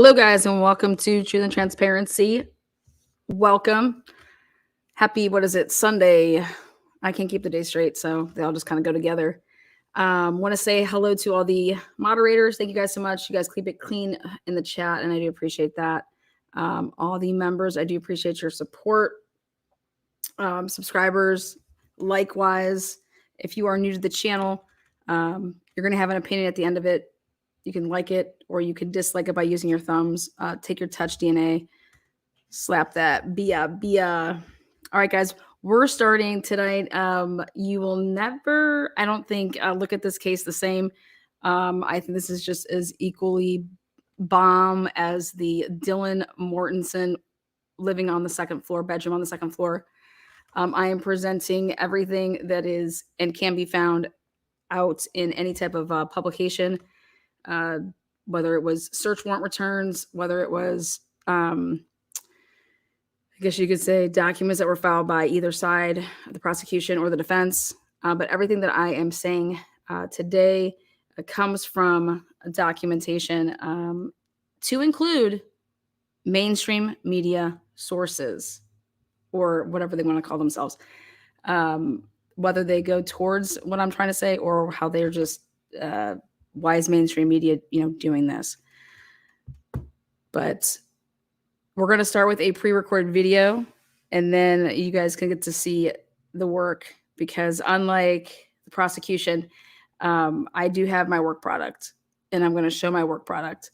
Hello, guys, and welcome to Truth and Transparency. Welcome. Happy, Sunday. I can't keep the day straight, so they all just kind of go together. Want to say hello to all the moderators. Thank you guys so much. You guys keep it clean in the chat, and I do appreciate that. All the members, I do appreciate your support. Subscribers, likewise. If you are new to the channel, you're going to have an opinion at the end of it. You can like it or you can dislike it by using your thumbs. Take your touch DNA, slap that. Bia. All right, guys, we're starting tonight. You will never, I don't think, look at this case the same. I think this is just as equally bomb as the Dylan Mortensen living on the second floor, bedroom on the second floor. I am presenting everything that is and can be found out in any type of publication. Whether it was search warrant returns, whether it was, I guess you could say, documents that were filed by either side, the prosecution or the defense. But everything that I am saying today comes from documentation to include mainstream media sources or whatever they want to call themselves, whether they go towards what I'm trying to say or how they're just why is mainstream media, doing this? But we're going to start with a pre-recorded video, and then you guys can get to see the work, because unlike the prosecution, I do have my work product, and I'm going to show my work product.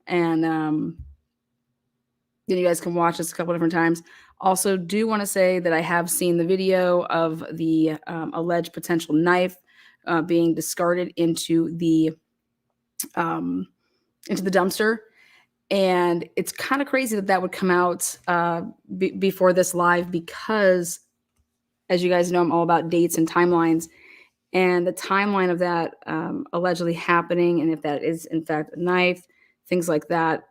And then you guys can watch this a couple different times. Also, do want to say that I have seen the video of the alleged potential knife being discarded into the dumpster, and it's kind of crazy that would come out before this live, because, as you guys know, I'm all about dates and timelines, and the timeline of that allegedly happening, and if that is in fact a knife, things like that,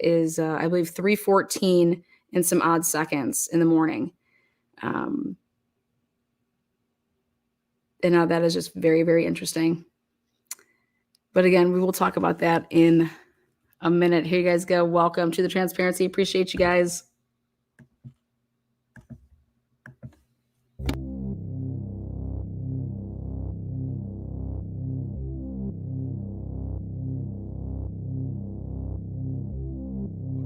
is I believe 3:14 and some odd seconds in the morning. And now that is just very, very interesting. But again, we will talk about that in a minute. Here you guys go. Welcome to the Transparency. Appreciate you guys.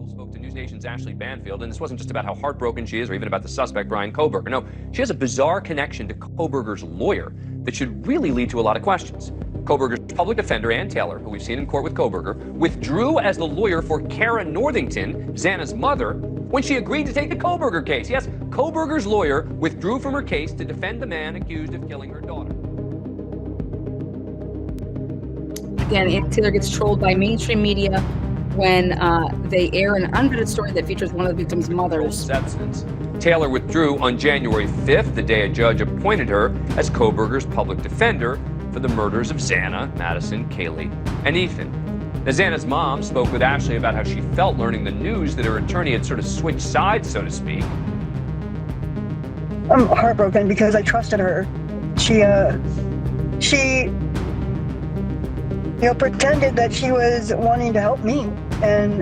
Spoke to News Nation's Ashley Banfield, and this wasn't just about how heartbroken she is or even about the suspect, Brian Kohberger. No, she has a bizarre connection to Kohberger's lawyer that should really lead to a lot of questions. Kohberger's public defender, Ann Taylor, who we've seen in court with Kohberger, withdrew as the lawyer for Kara Northington, Xana's mother, when she agreed to take the Kohberger case. Yes, Kohberger's lawyer withdrew from her case to defend the man accused of killing her daughter. Again, Ann Taylor gets trolled by mainstream media when they air an unvetted story that features one of the victim's mothers. Substance. Taylor withdrew on January 5th, the day a judge appointed her as Kohberger's public defender for the murders of Xana, Madison, Kaylee, and Ethan. Now, Xana's mom spoke with Ashley about how she felt learning the news that her attorney had sort of switched sides, so to speak. I'm heartbroken because I trusted her. She pretended that she was wanting to help me, and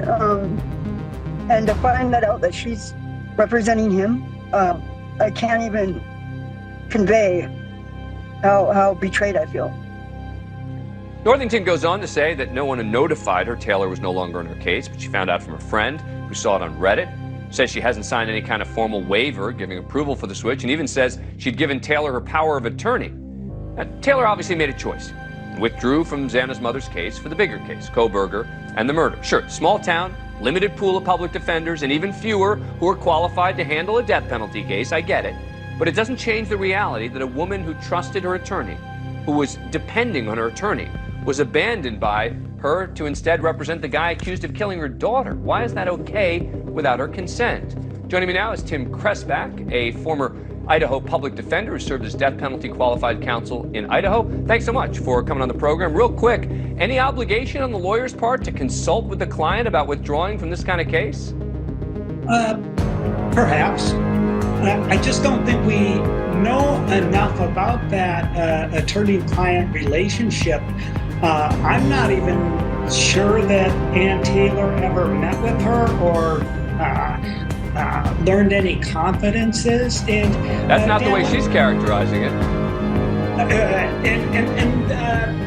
to find that out that she's representing him, I can't even convey how betrayed I feel. Northington goes on to say that no one had notified her Taylor was no longer in her case, but she found out from a friend who saw it on Reddit. Says she hasn't signed any kind of formal waiver giving approval for the switch, and even says she'd given Taylor her power of attorney. Now, Taylor obviously made a choice and withdrew from Xana's mother's case for the bigger case, Kohberger and the murder. Sure, small town, limited pool of public defenders, and even fewer who are qualified to handle a death penalty case. I get it. But it doesn't change the reality that a woman who trusted her attorney, who was depending on her attorney, was abandoned by her to instead represent the guy accused of killing her daughter. Why is that okay without her consent? Joining me now is Tim Kressback, a former Idaho public defender who served as death penalty qualified counsel in Idaho. Thanks so much for coming on the program. Real quick, any obligation on the lawyer's part to consult with the client about withdrawing from this kind of case? Perhaps. I just don't think we know enough about that attorney-client relationship. I'm not even sure that Ann Taylor ever met with her or learned any confidences. And That's not the way she's characterizing it.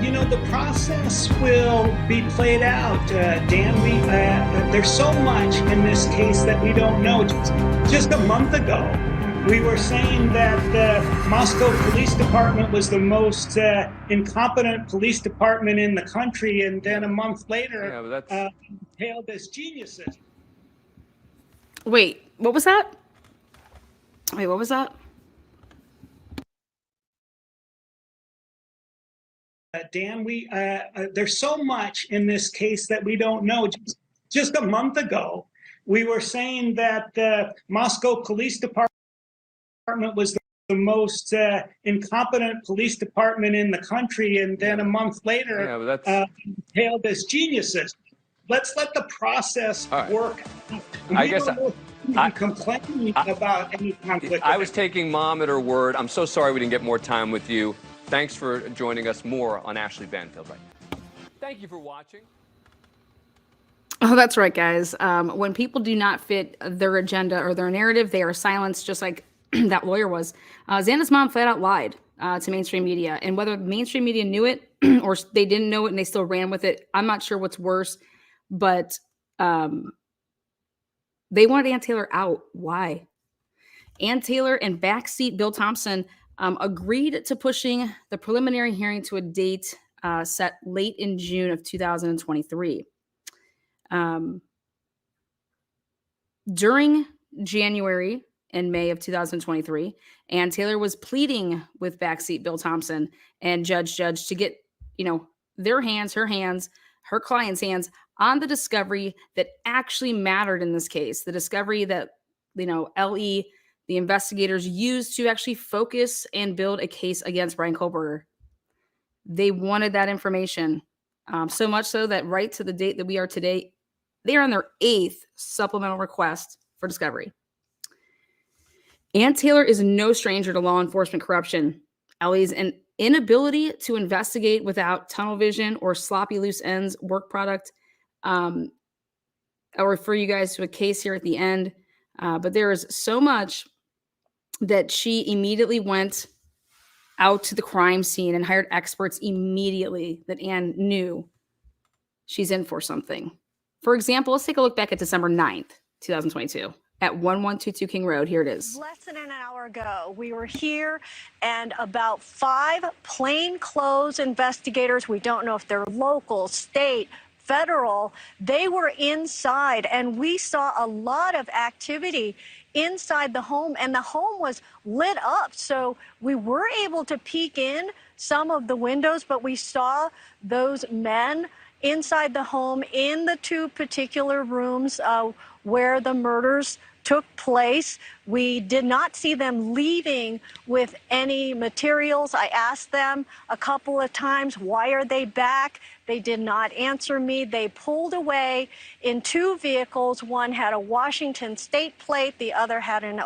You know, the process will be played out, Dan. There's so much in this case that we don't know. Just a month ago, we were saying that the Moscow Police Department was the most incompetent police department in the country, and then a month later, hailed as geniuses. Wait, what was that? Wait, what was that? Dan, there's so much in this case that we don't know. Just a month ago, we were saying that the Moscow Police Department was the most incompetent police department in the country, and then a month later, hailed as geniuses. Let's let the process work. I guess I'm complaining about any conflict. I was taking Mom at her word. I'm so sorry we didn't get more time with you. Thanks for joining us. More on Ashley Banfield right now. Thank you for watching. Oh, that's right, guys. When people do not fit their agenda or their narrative, they are silenced, just like that lawyer was. Xana's mom flat out lied to mainstream media. And whether mainstream media knew it or they didn't know it and they still ran with it, I'm not sure what's worse. But they wanted Ann Taylor out. Why? Ann Taylor and backseat Bill Thompson agreed to pushing the preliminary hearing to a date set late in June of 2023. During January and May of 2023, Ann Taylor was pleading with backseat Bill Thompson and Judge to get, their hands, her client's hands on the discovery that actually mattered in this case, the discovery that, LE, the investigators used to actually focus and build a case against Brian Kohlberger. They wanted that information, so much so that right to the date that we are today, they are on their 8th supplemental request for discovery. Ann Taylor is no stranger to law enforcement corruption. LE's inability to investigate without tunnel vision or sloppy loose ends work product. I'll refer you guys to a case here at the end, but there is so much that she immediately went out to the crime scene and hired experts immediately that Ann knew she's in for something. For example, let's take a look back at December 9th, 2022 at 1122 King Road. Here it is. Less than an hour ago, we were here and about 5 plainclothes investigators, we don't know if they're local, state, federal, they were inside and we saw a lot of activity inside the home, and the home was lit up. So we were able to peek in some of the windows, but we saw those men inside the home in the 2 particular rooms where the murders took place. We did not see them leaving with any materials. I asked them a couple of times, why are they back? They did not answer me. They pulled away in 2 vehicles. One had a Washington state plate. The other had an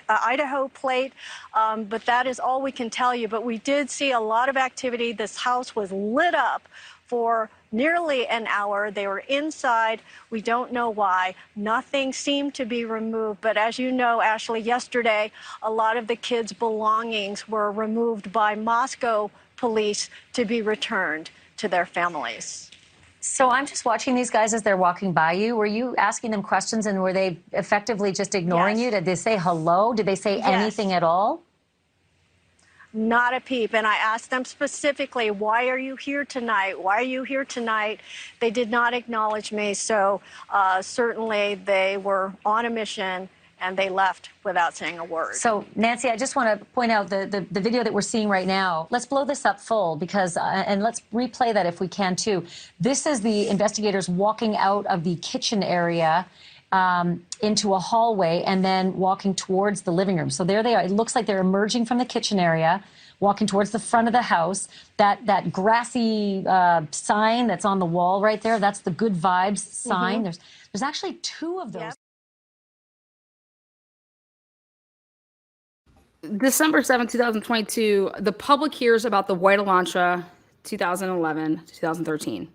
Idaho plate. But that is all we can tell you. But we did see a lot of activity. This house was lit up for nearly an hour. They were inside. We don't know why. Nothing seemed to be removed. But as you know, Ashley, yesterday, a lot of the kids' belongings were removed by Moscow police to be returned to their families. So I'm just watching these guys as they're walking by you. Were you asking them questions and were they effectively just ignoring you? Did they say hello? Did they say anything at all? Not a peep. And I asked them specifically, why are you here tonight? Why are you here tonight? They did not acknowledge me. So certainly they were on a mission and they left without saying a word. So, Nancy, I just want to point out the video that we're seeing right now. Let's blow this up full because, and let's replay that if we can too. This is the investigators walking out of the kitchen area into a hallway and then walking towards the living room. So there they are. It looks like they're emerging from the kitchen area, walking towards the front of the house. That grassy sign that's on the wall right there, that's the good vibes sign. There's actually 2 of those. December 7th, 2022, the public hears about the White Elantra 2011 to 2013.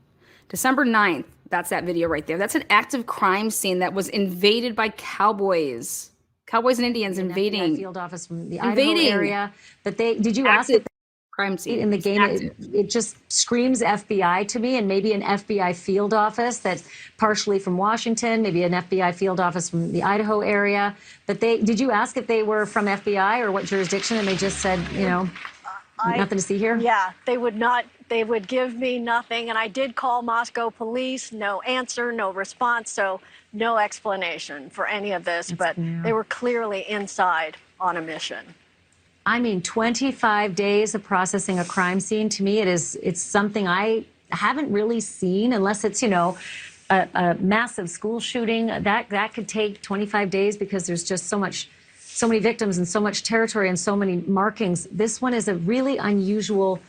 December 9th, that's that video right there. That's an active crime scene that was invaded by cowboys. Cowboys and Indians An FBI invading. field office from the Idaho area. That did you ask Active if crime scene. in the It's game active. it just screams FBI to me, and maybe an FBI field office that's partially from Washington, maybe an FBI field office from the Idaho area. But did you ask if they were from FBI or what jurisdiction, and they just said, nothing to see here? Yeah, they would not. They would give me nothing. And I did call Moscow police. No answer, no response. So no explanation for any of this. But they were clearly inside on a mission. I mean, 25 days of processing a crime scene, to me, it's something I haven't really seen, unless it's, a massive school shooting. That could take 25 days because there's just so many victims and so much territory and so many markings. This one is a really unusual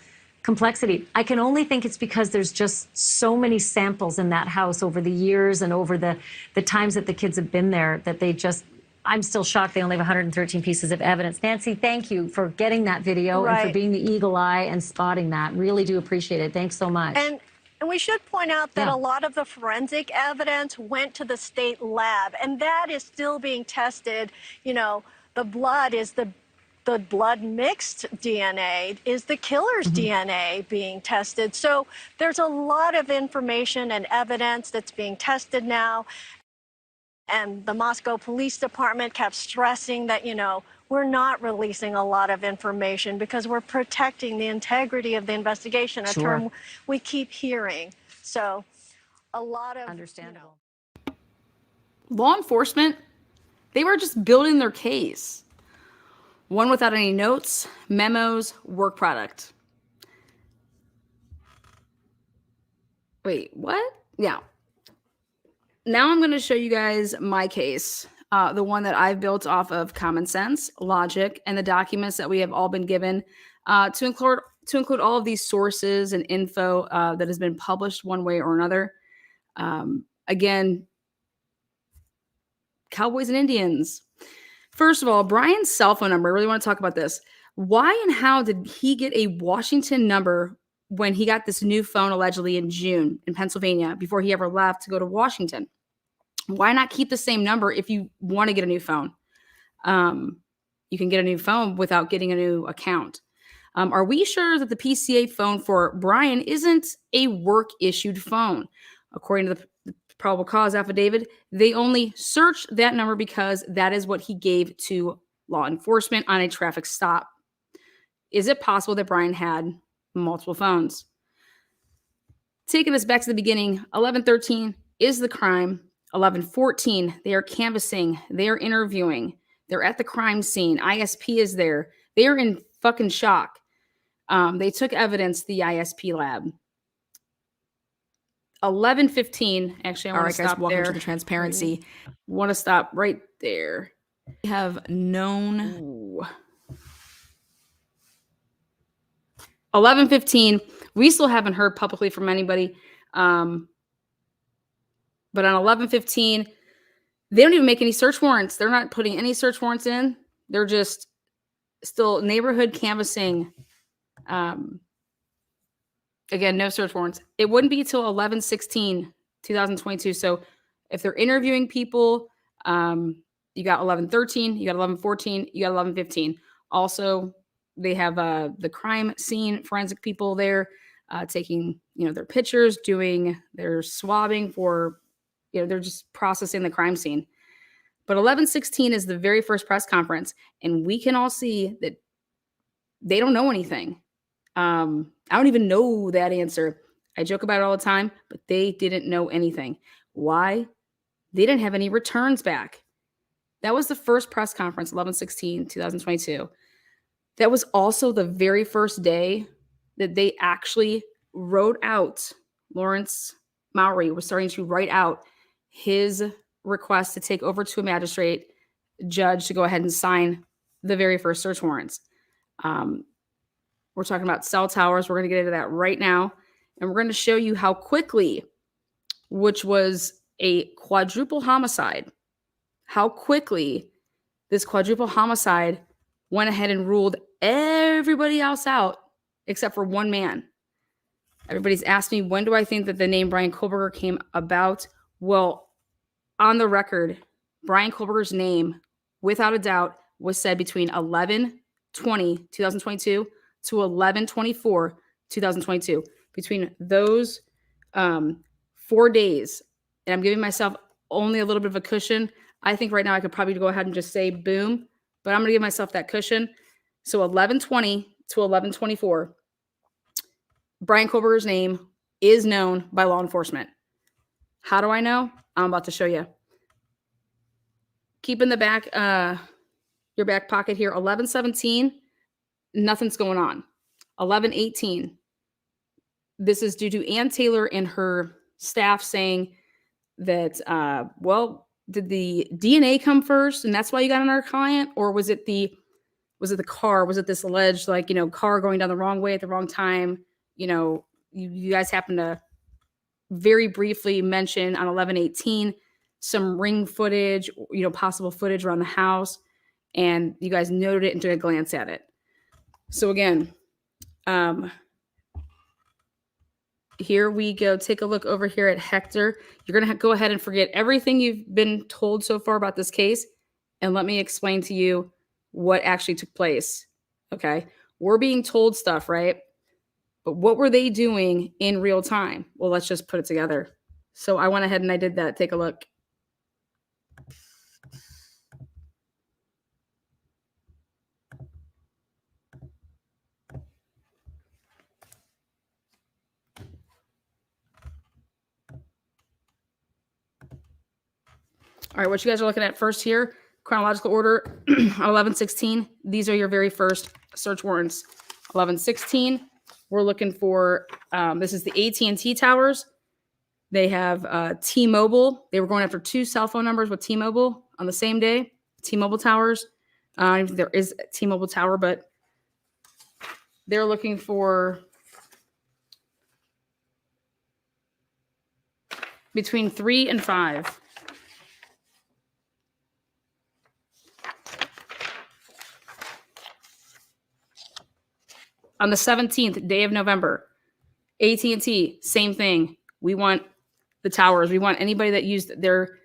complexity. I can only think it's because there's just so many samples in that house over the years and over the times that the kids have been there that I'm still shocked they only have 113 pieces of evidence. Nancy, thank you for getting that video and for being the eagle eye and spotting that. Really do appreciate it. Thanks so much. And we should point out that a lot of the forensic evidence went to the state lab, and that is still being tested. The blood is the blood mixed DNA, is the killer's DNA being tested. So there's a lot of information and evidence that's being tested now. And the Moscow Police Department kept stressing that, we're not releasing a lot of information because we're protecting the integrity of the investigation, a term we keep hearing. So a lot of understandable. Law enforcement, they were just building their case. One without any notes, memos, work product. Wait, what? Yeah. Now I'm going to show you guys my case, the one that I've built off of common sense, logic, and the documents that we have all been given to include all of these sources and info that has been published one way or another. Again, Cowboys and Indians. First of all, Brian's cell phone number. I really want to talk about this. Why and how did he get a Washington number when he got this new phone allegedly in June in Pennsylvania before he ever left to go to Washington? Why not keep the same number if you want to get a new phone? You can get a new phone without getting a new account. Are we sure that the PCA phone for Brian isn't a work-issued phone? According to the probable cause affidavit, they only searched that number because that is what he gave to law enforcement on a traffic stop. Is it possible that Brian had multiple phones? Taking us back to the beginning, 1113 is the crime. 1114, they are canvassing, they are interviewing, they're at the crime scene. ISP is there. They are in fucking shock. They took evidence to the ISP lab. 1115, actually, I want to stop welcome there. to the transparency. Want to stop right there. We have known 1115. We still haven't heard publicly from anybody. But on 1115, they don't even make any search warrants. They're not putting any search warrants in. They're just still neighborhood canvassing. Again, no search warrants. It wouldn't be till 11/16, 2022. So if they're interviewing people, you got 11/13, you got 11/14, you got 11/15. Also, they have the crime scene forensic people there taking their pictures, doing their swabbing for they're just processing the crime scene. But 11/16 is the very first press conference, and we can all see that they don't know anything. I don't even know that answer. I joke about it all the time, but they didn't know anything. Why? They didn't have any returns back. That was the first press conference, 11/16, 2022. That was also the very first day that they actually wrote out, Lawrence Mowry was starting to write out his request to take over to a magistrate judge to go ahead and sign the very first search warrants. We're talking about cell towers. We're going to get into that right now. And we're going to show you how quickly, which was a quadruple homicide, how quickly this quadruple homicide went ahead and ruled everybody else out except for one man. Everybody's asked me, when do I think that the name Brian Kohlberger came about? Well, on the record, Brian Kohlberger's name, without a doubt, was said between 11/20/2022 to 11/24/2022. Between those 4 days, and I'm giving myself only a little bit of a cushion. I think right now I could probably go ahead and just say boom, but I'm going to give myself that cushion. So 11/20 to 11/24, Brian Kohlberger's name is known by law enforcement. How do I know? I'm about to show you. Keep in the back, your back pocket here. 11/17, nothing's going on. 11/18, this is due to Ann Taylor and her staff saying that, well, did the DNA come first, and that's why you got on our client, or was it the car? Was it this alleged, like, car going down the wrong way at the wrong time? You guys happen to very briefly mention on 11/18 some ring footage, possible footage around the house, and you guys noted it and took a glance at it. So again, here we go. Take a look over here at Hector. You're going to go ahead and forget everything you've been told so far about this case, and let me explain to you what actually took place. Okay. We're being told stuff, right? But what were they doing in real time? Well, let's just put it together. So I went ahead and I did that. Take a look. All right, what you guys are looking at first here, chronological order, 11/16. These are your very first search warrants. 11/16, we're looking for, this is the AT&T towers. They have T-Mobile. They were going after 2 cell phone numbers with T-Mobile on the same day. T-Mobile towers. There is a T-Mobile tower, but they're looking for between 3 and 5. On the 17th day of November, AT&T, same thing. We want the towers. We want anybody that used their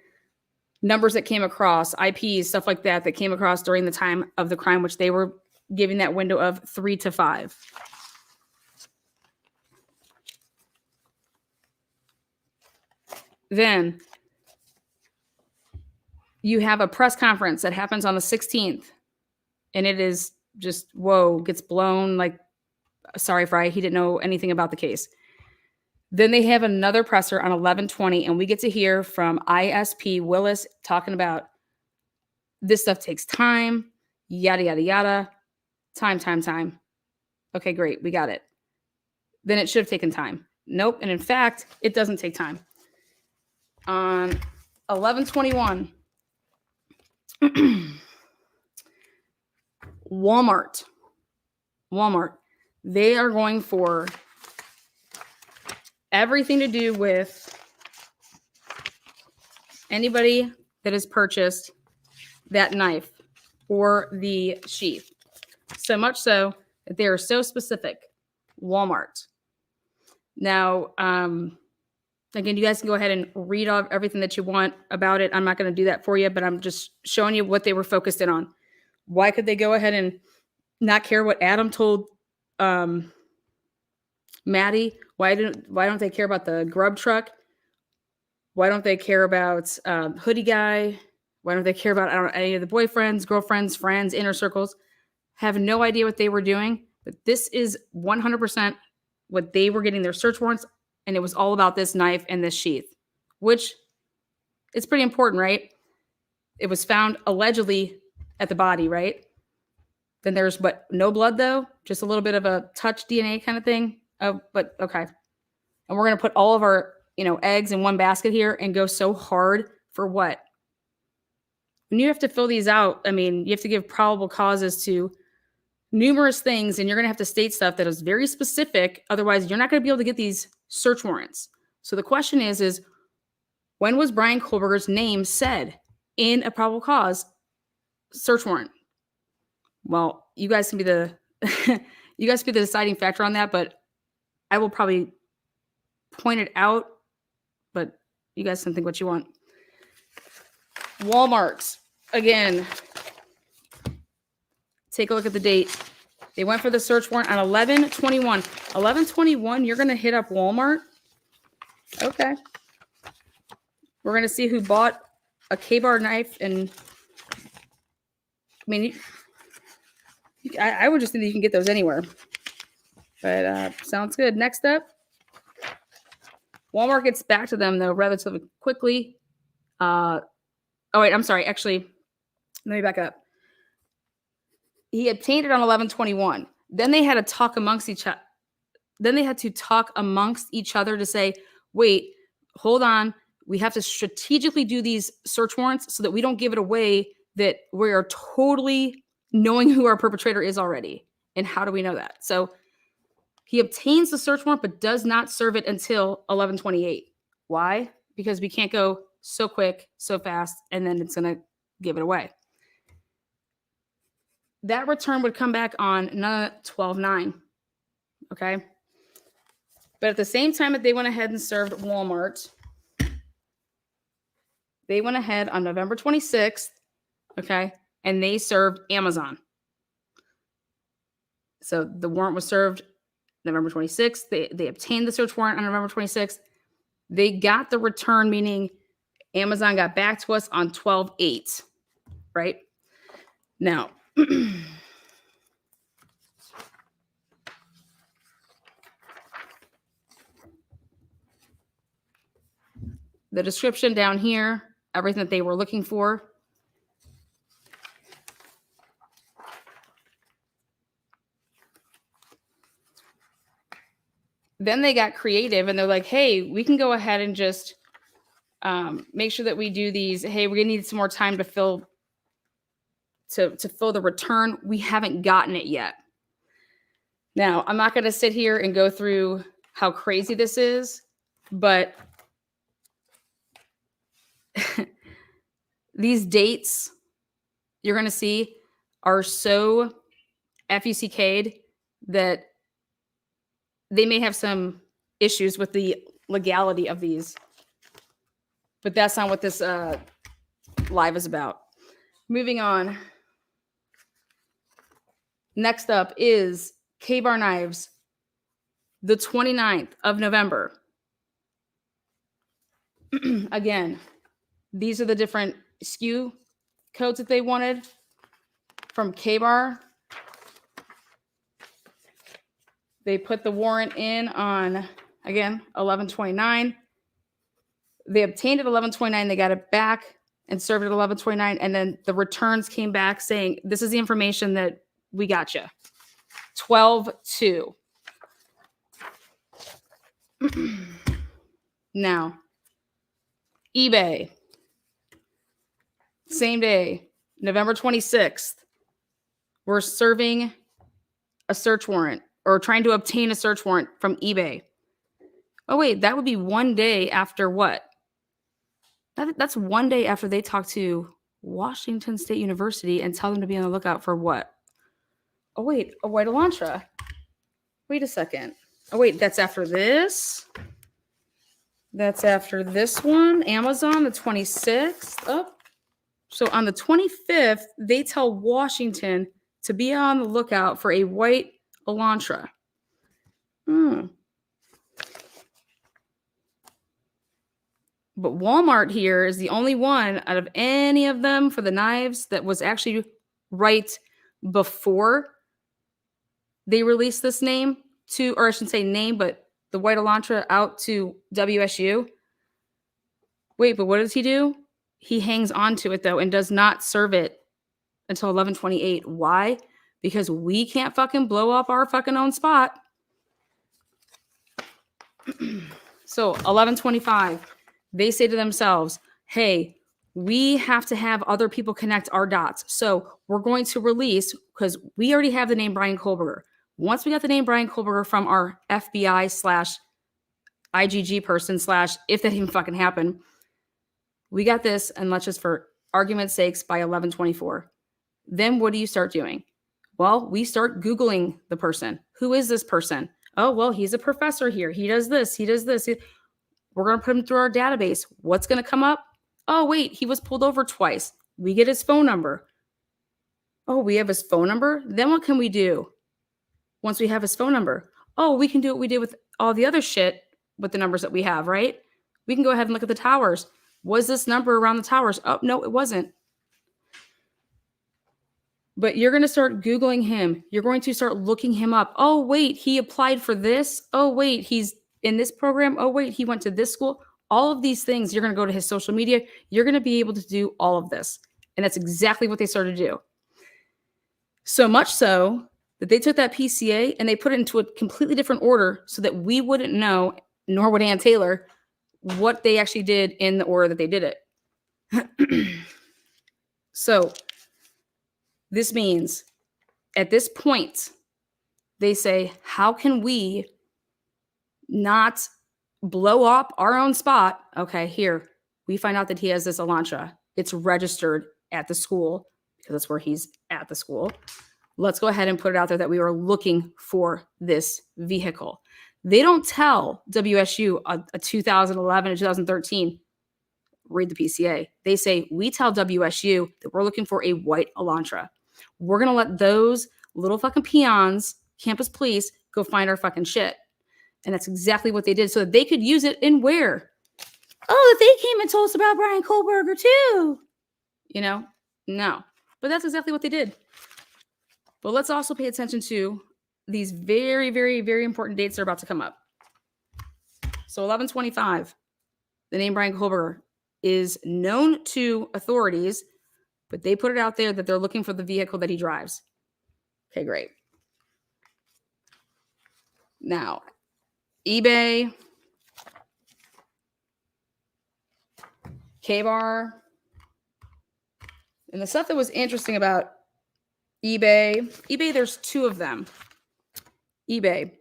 numbers that came across, IPs, stuff like that came across during the time of the crime, which they were giving that window of 3 to 5. Then you have a press conference that happens on the 16th, and it is just, whoa, gets blown like, sorry, Fry, he didn't know anything about the case. Then they have another presser on 11/20, and we get to hear from ISP Willis talking about this stuff takes time, yada, yada, yada. Time. Okay, great. We got it. Then it should have taken time. Nope. And in fact, it doesn't take time. On 11/21, Walmart. They are going for everything to do with anybody that has purchased that knife or the sheath. So much so that they are so specific. Walmart. Now, again, you guys can go ahead and read off everything that you want about it. I'm not going to do that for you, but I'm just showing you what they were focused in on. Why could they go ahead and not care what Adam told Maddie? Why don't they care about the grub truck? Why don't they care about hoodie guy? Why don't they care about any of the boyfriends, girlfriends, friends, inner circles? Have no idea what they were doing, but this is 100% what they were getting their search warrants, and it was all about this knife and this sheath, which it's pretty important, right? It was found allegedly at the body, right? Then there's no blood though, just a little bit of a touch DNA kind of thing. Oh, but okay. And we're going to put all of our, eggs in one basket here and go so hard for what? When you have to fill these out, you have to give probable causes to numerous things, and you're going to have to state stuff that is very specific. Otherwise, you're not going to be able to get these search warrants. So the question is when was Brian Kohlberger's name said in a probable cause search warrant? Well, you guys can be the you guys can be the deciding factor on that, but I will probably pointed out, but you guys can think what you want. Walmart, again, take a look at the date. They went for the search warrant on 11/21. 11/21, you're going to hit up Walmart. Okay. We're going to see who bought a K-bar knife. And I mean, I would just think that you can get those anywhere. But sounds good. Next up, Walmart gets back to them, though, relatively quickly. Oh, wait, I'm sorry. Actually, let me back up. He obtained it on 11/21. Then they had to talk amongst each other. Then they had to talk amongst each other to say, wait, hold on. We have to strategically do these search warrants so that we don't give it away that we are totally knowing who our perpetrator is already. And how do we know that? So he obtains the search warrant, but does not serve it until 11/28. Why? Because we can't go so quick, so fast, and then it's going to give it away. That return would come back on 12/9. Okay. But at the same time that they went ahead and served Walmart, they went ahead on November 26th, okay, and they served Amazon. So the warrant was served November 26th. They obtained the search warrant on November 26th. They got the return, meaning Amazon got back to us on 12/8, right? Now, the description down here, everything that they were looking for. Then they got creative and they're like, hey, we can go ahead and just make sure that we do these. Hey, we're gonna need some more time to fill the return. We haven't gotten it yet. Now, I'm not gonna sit here and go through how crazy this is, but these dates you're going to see are so FUCK'd that they may have some issues with the legality of these. But that's not what this live is about. Moving on. Next up is K-bar knives, the 29th of November. Again, these are the different SKU codes that they wanted from K-bar. They put the warrant in on, again, 11/29. They obtained it 11/29. They got it back and served it 11/29. And then the returns came back saying, this is the information that we got you. 12/2. Now, eBay. Same day, November 26th, we're serving a search warrant or trying to obtain a search warrant from eBay. Oh, wait, that would be one day after what? That's one day after they talk to Washington State University and tell them to be on the lookout for what? Oh, wait, a white Elantra. Wait a second. Oh, wait, that's after this. That's after this one, Amazon, the 26th. Oh. So on the 25th, they tell Washington to be on the lookout for a white Elantra. But Walmart here is the only one out of any of them for the knives that was actually right before they released this name to, or I shouldn't say name, but the white Elantra out to WSU. Wait, but what does he do? He hangs on to it, though, and does not serve it until 11/28. Why? Because we can't fucking blow up our fucking own spot. So 11/25, they say to themselves, hey, we have to have other people connect our dots. So we're going to release, because we already have the name Brian Kohlberger. Once we got the name Brian Kohlberger from our FBI/IGG person / if that even fucking happened, we got this, and let's just for argument's sakes, by 11/24. Then what do you start doing? Well, we start Googling the person. Who is this person? Oh, well, he's a professor here. He does this. He does this. We're going to put him through our database. What's going to come up? Oh, wait, he was pulled over twice. We get his phone number. Oh, we have his phone number? Then what can we do once we have his phone number? Oh, we can do what we did with all the other shit with the numbers that we have, right? We can go ahead and look at the towers. Was this number around the towers? Oh, no, it wasn't. But you're going to start Googling him. You're going to start looking him up. Oh, wait, he applied for this. Oh, wait, he's in this program. Oh, wait, he went to this school. All of these things, you're going to go to his social media. You're going to be able to do all of this. And that's exactly what they started to do. So much so that they took that PCA and they put it into a completely different order so that we wouldn't know, nor would Ann Taylor, what they actually did in the order that they did it. So this means at this point, they say, how can we not blow up our own spot? Okay, here, we find out that he has this Elantra. It's registered at the school because that's where he's at the school. Let's go ahead and put it out there that we were looking for this vehicle. They don't tell WSU a 2011 or 2013, read the PCA. They say, we tell WSU that we're looking for a white Elantra. We're going to let those little fucking peons, campus police, go find our fucking shit. And that's exactly what they did so that they could use it in where? Oh, that they came and told us about Brian Kohlberger too. You know? No. But that's exactly what they did. But let's also pay attention to these very, very, very important dates that are about to come up. So 11/25, the name Brian Kohlberger is known to authorities, but they put it out there that they're looking for the vehicle that he drives. Okay, great. Now, eBay, K-Bar, and the stuff that was interesting about eBay, there's two of them. eBay,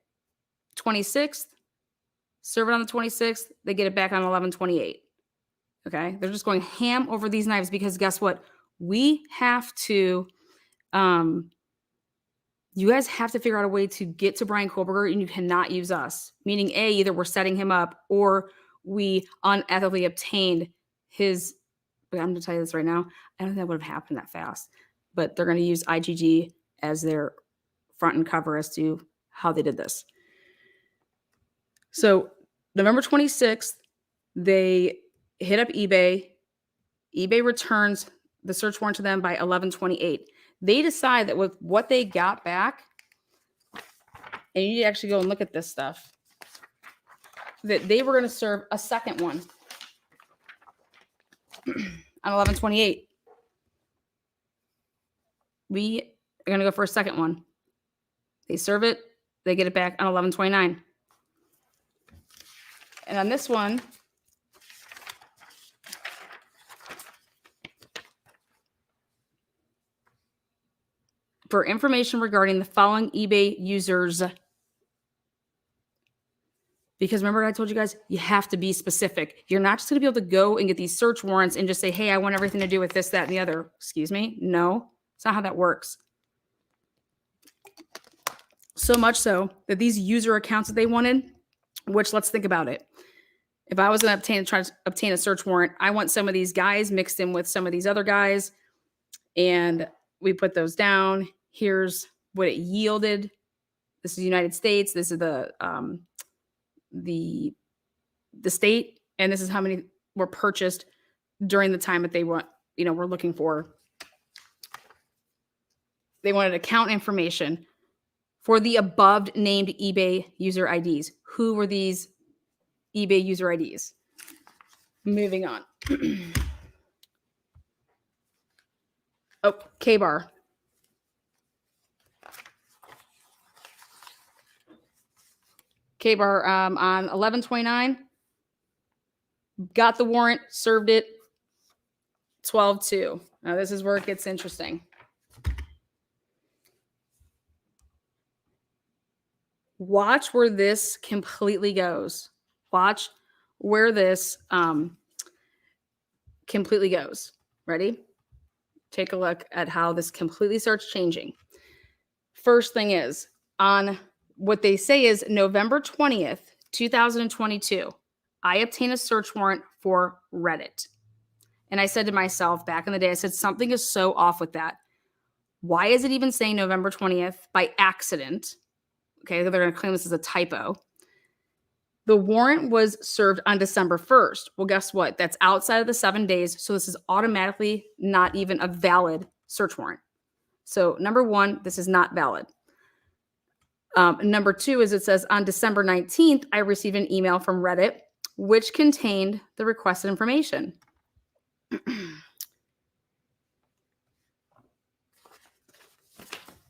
26th, serve it on the 26th, they get it back on 11/28. Okay, they're just going ham over these knives because guess what? We have to, you guys have to figure out a way to get to Brian Kohlberger and you cannot use us. Meaning A, either we're setting him up or we unethically obtained his, but I'm going to tell you this right now. I don't think that would have happened that fast, but they're going to use IGG as their front and cover as to how they did this. So November 26th, they hit up eBay. eBay returns the search warrant to them by 11/28. They decide that with what they got back, and you need to actually go and look at this stuff, that they were going to serve a second one on 11/28. We are going to go for a second one. They serve it. They get it back on 11/29. And on this one, for information regarding the following eBay users. Because remember I told you guys, you have to be specific. You're not just going to be able to go and get these search warrants and just say, hey, I want everything to do with this, that, and the other. Excuse me? No, it's not how that works. So much so that these user accounts that they wanted, which let's think about it. If I was going to try to obtain a search warrant, I want some of these guys mixed in with some of these other guys. And we put those down. Here's what it yielded. This is the United States. This is the state, and this is how many were purchased during the time that they want, we're looking for. They wanted account information for the above named eBay user IDs. Who were these eBay user IDs? Moving on. Oh, K-Bar. K-Bar on 11/29, got the warrant, served it, 12/2. Now this is where it gets interesting. Watch where this completely goes. Watch where this completely goes. Ready? Take a look at how this completely starts changing. First thing is, on what they say is November 20th, 2022, I obtained a search warrant for Reddit. And I said to myself back in the day, I said, something is so off with that. Why is it even saying November 20th by accident? Okay, they're going to claim this as a typo. The warrant was served on December 1st. Well, guess what? That's outside of the 7 days. So this is automatically not even a valid search warrant. So number one, this is not valid. Number two is it says on December 19th, I received an email from Reddit, which contained the requested information.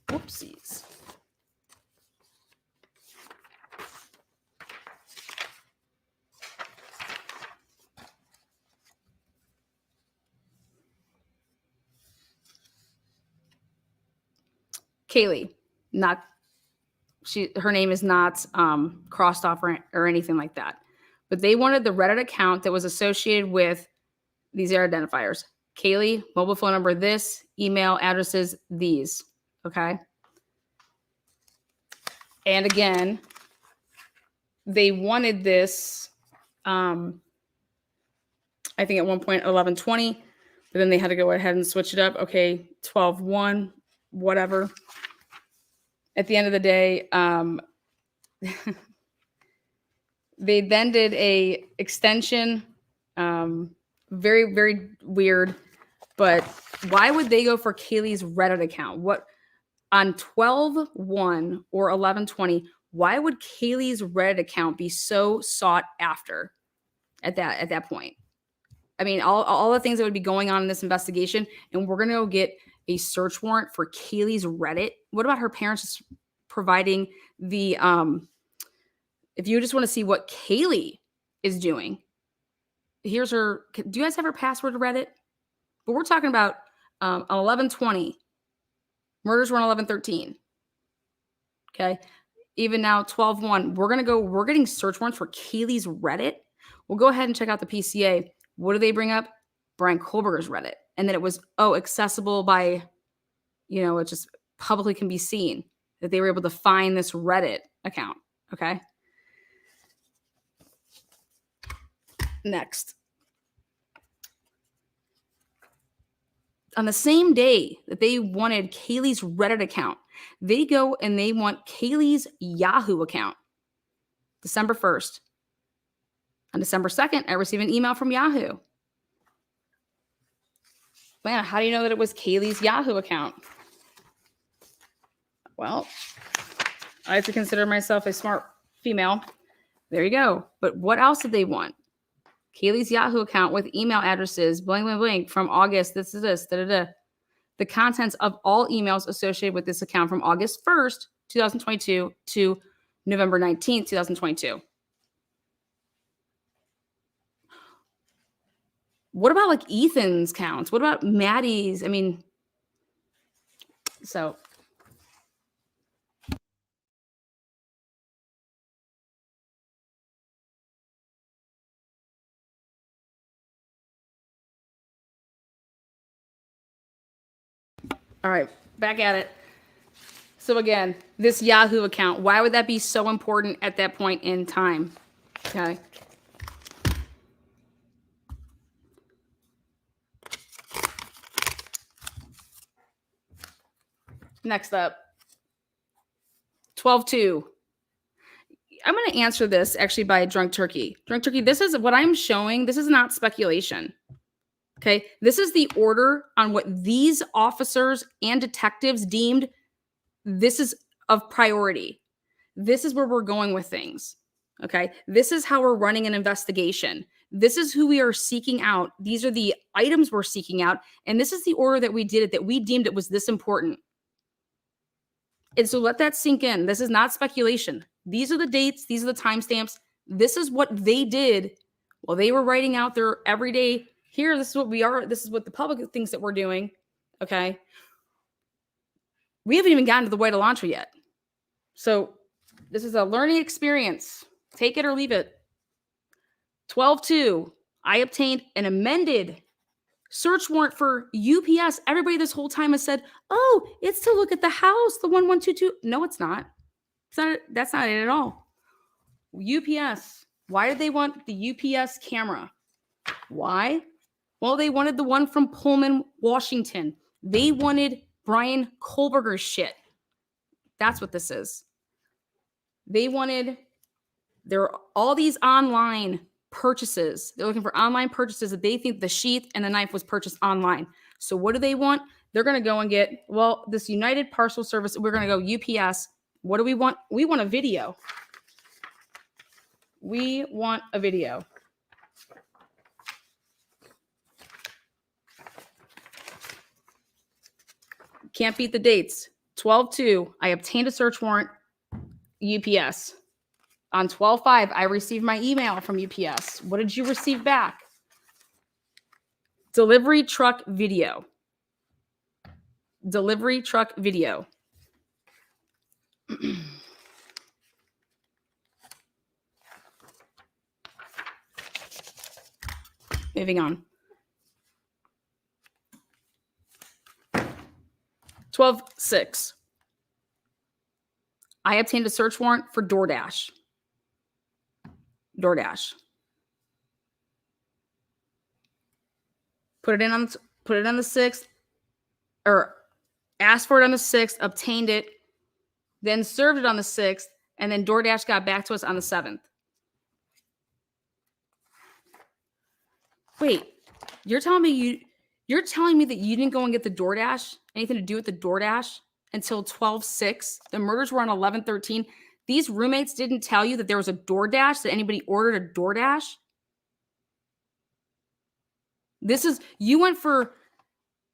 Whoopsies. Kaylee, her name is not crossed off or anything like that. But they wanted the Reddit account that was associated with these identifiers. Kaylee, mobile phone number this, email addresses these. Okay. And again, they wanted this, I think at one point 11:20, but then they had to go ahead and switch it up. Okay, 12:1, whatever. At the end of the day, they then did a extension. Very, very weird. But why would they go for Kaylee's Reddit account? What on 12:1 or 11:20? Why would Kaylee's Reddit account be so sought after at that point? I mean, all the things that would be going on in this investigation, and we're gonna go get a search warrant for Kaylee's Reddit. What about her parents just providing the if you just want to see what Kaylee is doing, here's her. Do you guys have her password to Reddit? But we're talking about on 11:20. Murders were on 11:13. Okay. Even now, 12:1. We're getting search warrants for Kaylee's Reddit. We'll go ahead and check out the PCA. What do they bring up? Brian Kohlberger's Reddit. And then it was, accessible by, it just publicly can be seen that they were able to find this Reddit account. Okay. Next. On the same day that they wanted Kaylee's Reddit account, they go and they want Kaylee's Yahoo account. December 1st. On December 2nd, I received an email from Yahoo. Man, how do you know that it was Kaylee's Yahoo account? Well, I have to consider myself a smart female. There you go. But what else did they want? Kaylee's Yahoo account with email addresses, blank, blank, blank, from August, this is this, da, da, da. The contents of all emails associated with this account from August 1st, 2022 to November 19th, 2022. What about like Ethan's counts? What about Maddie's? I mean, so. All right, back at it. So again, this Yahoo account, why would that be so important at that point in time? Okay. Next up, 12:2. I'm going to answer this actually by Drunk Turkey. Drunk Turkey, this is what I'm showing. This is not speculation. Okay. This is the order on what these officers and detectives deemed this is of priority. This is where we're going with things. Okay. This is how we're running an investigation. This is who we are seeking out. These are the items we're seeking out. And this is the order that we did it, that we deemed it was this important. And so let that sink in. This is not speculation. These are the dates. These are the timestamps. This is what they did while they were writing out their everyday, here, this is what we are. This is what the public thinks that we're doing. Okay. We haven't even gotten to the way to launcher yet. So this is a learning experience. Take it or leave it. 12:2. I obtained an amended search warrant for UPS. Everybody this whole time has said, oh, it's to look at the house, the 1122. No, it's not. That's not it at all. UPS. Why did they want the UPS camera? Why? Well, they wanted the one from Pullman, Washington. They wanted Brian Kohlberger's shit. That's what this is. They wanted all these online purchases. They're looking for online purchases that they think the sheath and the knife was purchased online. So what do they want? They're going to go and get, well, this United Parcel Service. We're going to go UPS. What do we want? We want a video. We want a video. Can't beat the dates. 12/2, I obtained a search warrant, UPS. On 12/5, I received my email from UPS. What did you receive back? Delivery truck video. Delivery truck video. Moving on. 12/6. I obtained a search warrant for DoorDash. DoorDash. Put it on the 6th, or asked for it on the 6th, obtained it, then served it on the 6th, and then DoorDash got back to us on the 7th. Wait, you're telling me that you didn't go and get the DoorDash, anything to do with the DoorDash until 12/6? The murders were on 11/13. These roommates didn't tell you that there was a DoorDash, that anybody ordered a DoorDash? You went for,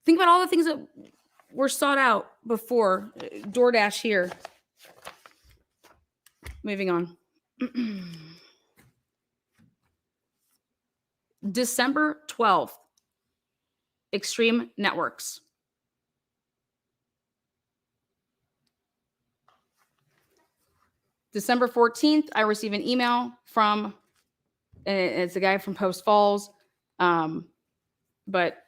think about all the things that were sought out before. DoorDash here. Moving on. December 12th. Extreme Networks. December 14th, I received an email from, it's a guy from Post Falls, but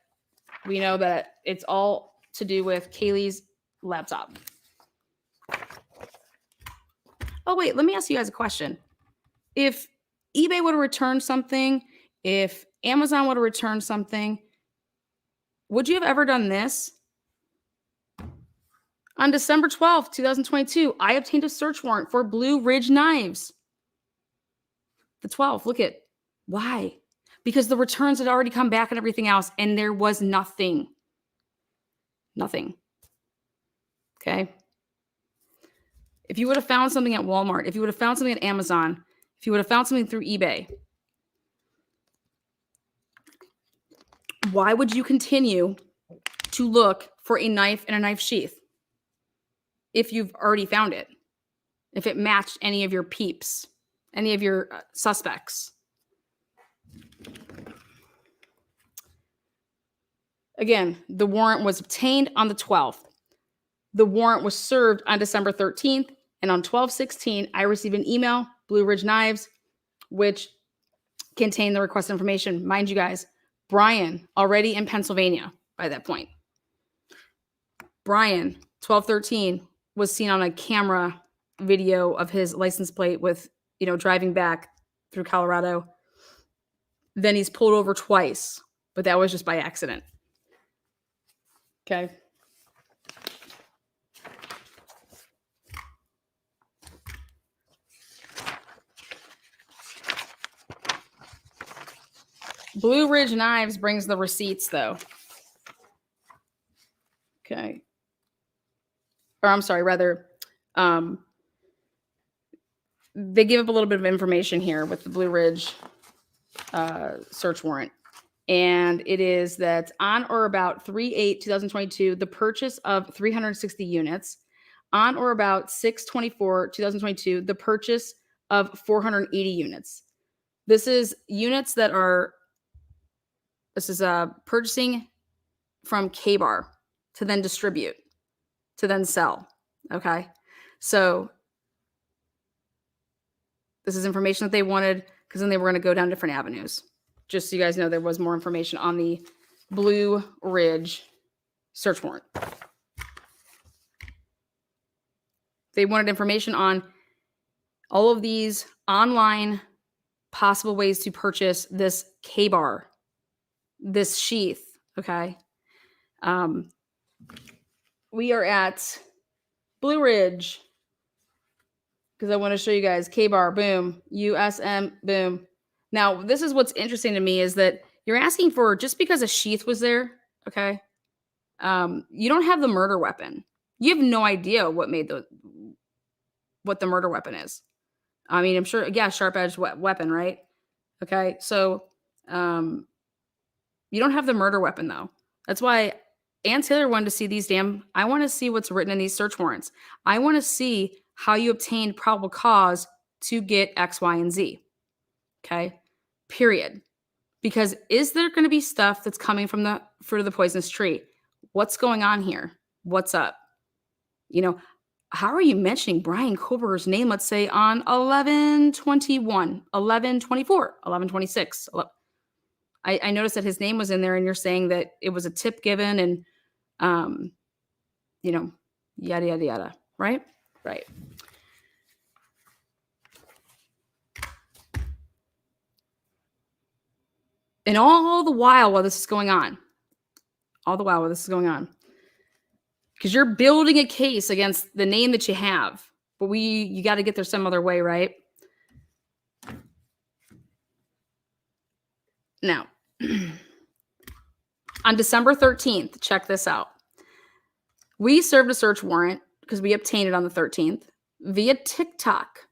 we know that it's all to do with Kaylee's laptop. Oh, wait, let me ask you guys a question. If eBay would have returned something, if Amazon would have returned something, would you have ever done this? On December 12th, 2022, I obtained a search warrant for Blue Ridge knives. The 12th, look at, why? Because the returns had already come back and everything else, and there was nothing. Nothing. Okay? If you would have found something at Walmart, if you would have found something at Amazon, if you would have found something through eBay, why would you continue to look for a knife and a knife sheath if you've already found it? If it matched any of your peeps, any of your suspects? Again, the warrant was obtained on the 12th. The warrant was served on December 13th. And on 12/16, I received an email, Blue Ridge Knives, which contained the requested information. Mind you guys, Brian, already in Pennsylvania by that point. Brian, 12/13, was seen on a camera video of his license plate with, driving back through Colorado. Then he's pulled over twice, but that was just by accident. Okay. Blue Ridge Knives brings the receipts, though. Okay. Or I'm sorry, rather, they give up a little bit of information here with the Blue Ridge search warrant. And it is that on or about 3/8/2022, the purchase of 360 units. On or about 6/24/2022, the purchase of 480 units. This is units that are, this is purchasing from K-Bar to then distribute, to then sell. Okay. So this is information that they wanted because then they were going to go down different avenues. Just so you guys know, there was more information on the Blue Ridge search warrant. They wanted information on all of these online possible ways to purchase this K-bar, this sheath, okay? We are at Blue Ridge, because I want to show you guys K-bar, boom, USM, boom. Now, this is what's interesting to me is that you're asking for, just because a sheath was there, okay? You don't have the murder weapon. You have no idea what the murder weapon is. I mean, I'm sure, yeah, sharp-edged weapon, right? Okay, so you don't have the murder weapon, though. That's why Ann Taylor wanted to see I want to see what's written in these search warrants. I want to see how you obtained probable cause to get X, Y, and Z. Okay, period. Because is there going to be stuff that's coming from the fruit of the poisonous tree? What's going on here? What's up? You know, how are you mentioning Brian Koberger's name, let's say, on 11/21, 11/24, 11/26? I noticed that his name was in there, and you're saying that it was a tip given and, you know, yada, yada, yada, right? Right. And all the while this is going on, because you're building a case against the name that you have, but you got to get there some other way, right? Now, on December 13th, check this out. We served a search warrant because we obtained it on the 13th via TikTok.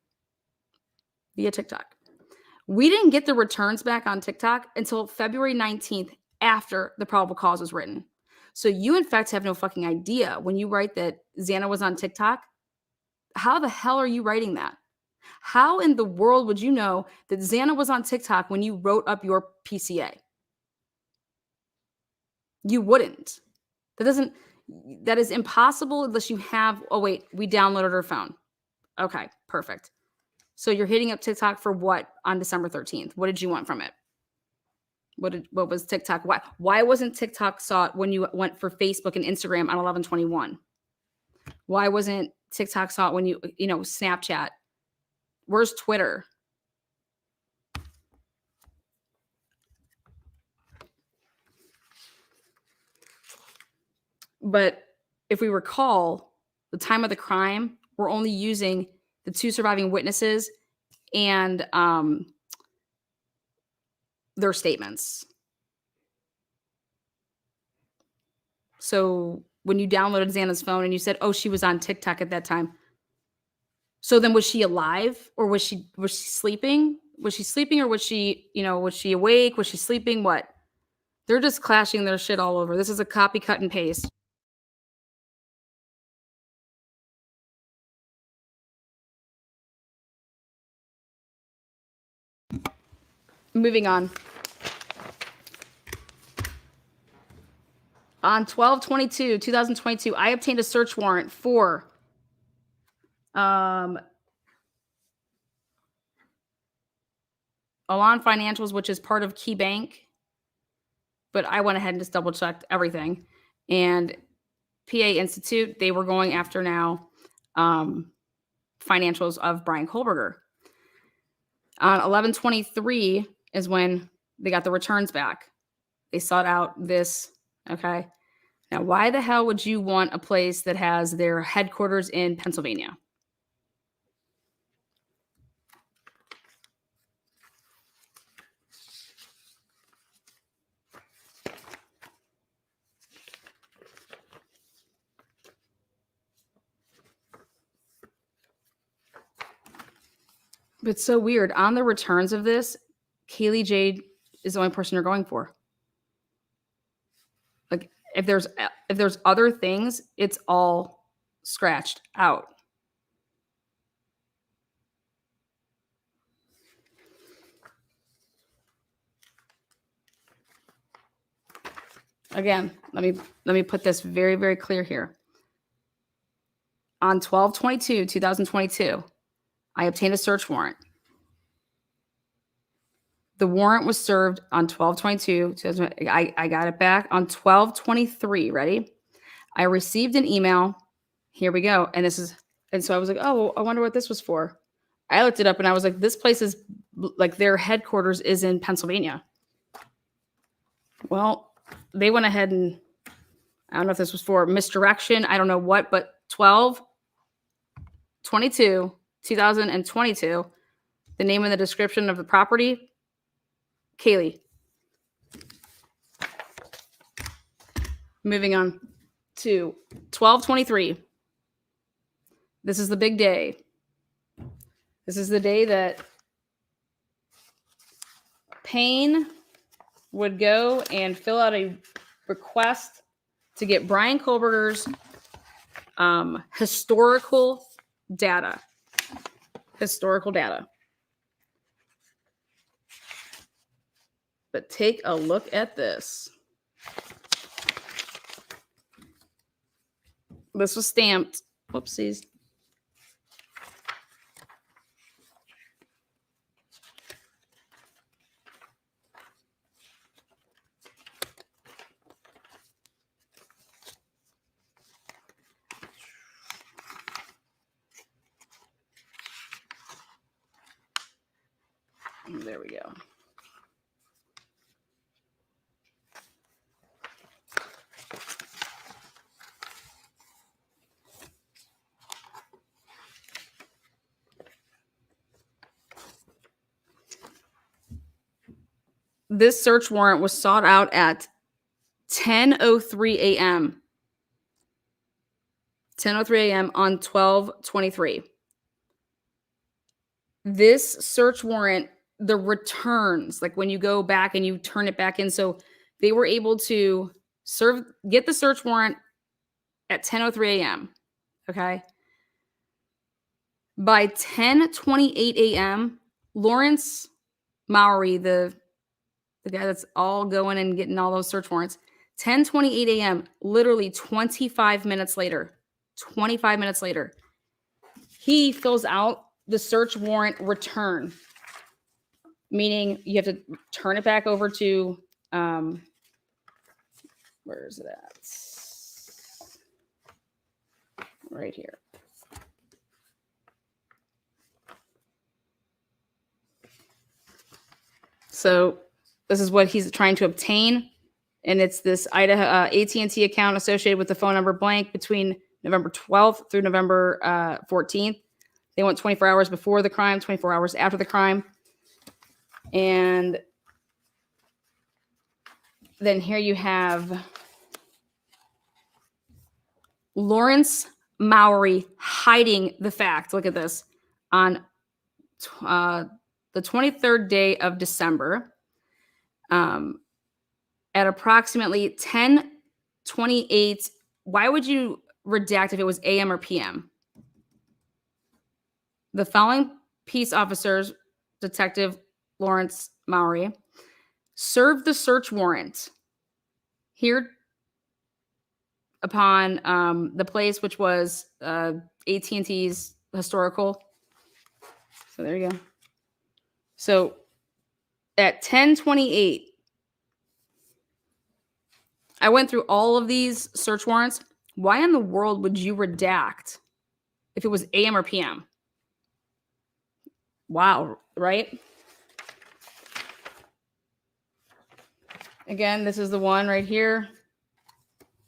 We didn't get the returns back on TikTok until February 19th after the probable cause was written. So you, in fact, have no fucking idea when you write that Xana was on TikTok. How the hell are you writing that? How in the world would you know that Xana was on TikTok when you wrote up your PCA? You wouldn't. That is impossible unless you have, oh wait, we downloaded her phone. Okay, perfect. So you're hitting up TikTok for what on December 13th? What did you want from it? What was TikTok? Why wasn't TikTok sought when you went for Facebook and Instagram on 11/21? Why wasn't TikTok sought when you Snapchat? Where's Twitter? But if we recall, the time of the crime, we're only using the 2 surviving witnesses and their statements. So when you downloaded Xana's phone and you said, oh, she was on TikTok at that time. So then was she alive or was she sleeping? Was she sleeping or was she awake? Was she sleeping? What? They're just clashing their shit all over. This is a copy, cut, and paste. Moving on. On 12/22/2022, I obtained a search warrant for Alon Financials, which is part of Key Bank. But I went ahead and just double checked everything. And PA Institute, they were going after now financials of Brian Koberger. On 11/23 is when they got the returns back. They sought out this. Okay. Now, why the hell would you want a place that has their headquarters in Pennsylvania? But it's so weird. On the returns of this, Kaylee Jade is the only person you're going for. Like, if there's other things, it's all scratched out. Again, let me put this very, very clear here. On 12/22/2022, I obtained a search warrant. The warrant was served on 12/22. I got it back on 12/23. Ready? I received an email. Here we go. And so I was like, oh, I wonder what this was for. I looked it up and I was like, this place is like their headquarters is in Pennsylvania. Well, they went ahead and I don't know if this was for misdirection. I don't know what, but 12/22/2022, the name and the description of the property, Kaylee. Moving on to 12/23. This is the big day. This is the day that Payne would go and fill out a request to get Brian Kohlberger's historical data. Historical data. But take a look at this. This was stamped. Whoopsies. There we go. This search warrant was sought out at 10:03 a.m. 10:03 a.m. on 12/23. This search warrant, the returns, like when you go back and you turn it back in, so they were able to get the search warrant at 10:03 a.m. Okay. By 10:28 a.m., Lawrence Mowry, the guy that's all going and getting all those search warrants, 10:28 a.m., literally 25 minutes later, he fills out the search warrant return, meaning you have to turn it back over to, where is it at? Right here. So this is what he's trying to obtain. And it's this Idaho AT&T account associated with the phone number blank between November 12th through November 14th. They want 24 hours before the crime, 24 hours after the crime. And then here you have Lawrence Mowry hiding the fact. Look at this. On the 23rd day of December, at approximately 10:28. Why would you redact if it was AM or PM? The following peace officers, Detective Lawrence Mowry, served the search warrant here upon the place, which was AT&T's historical. So there you go. So at 10:28, I went through all of these search warrants. Why in the world would you redact if it was AM or PM? Wow, right? Again, this is the one right here.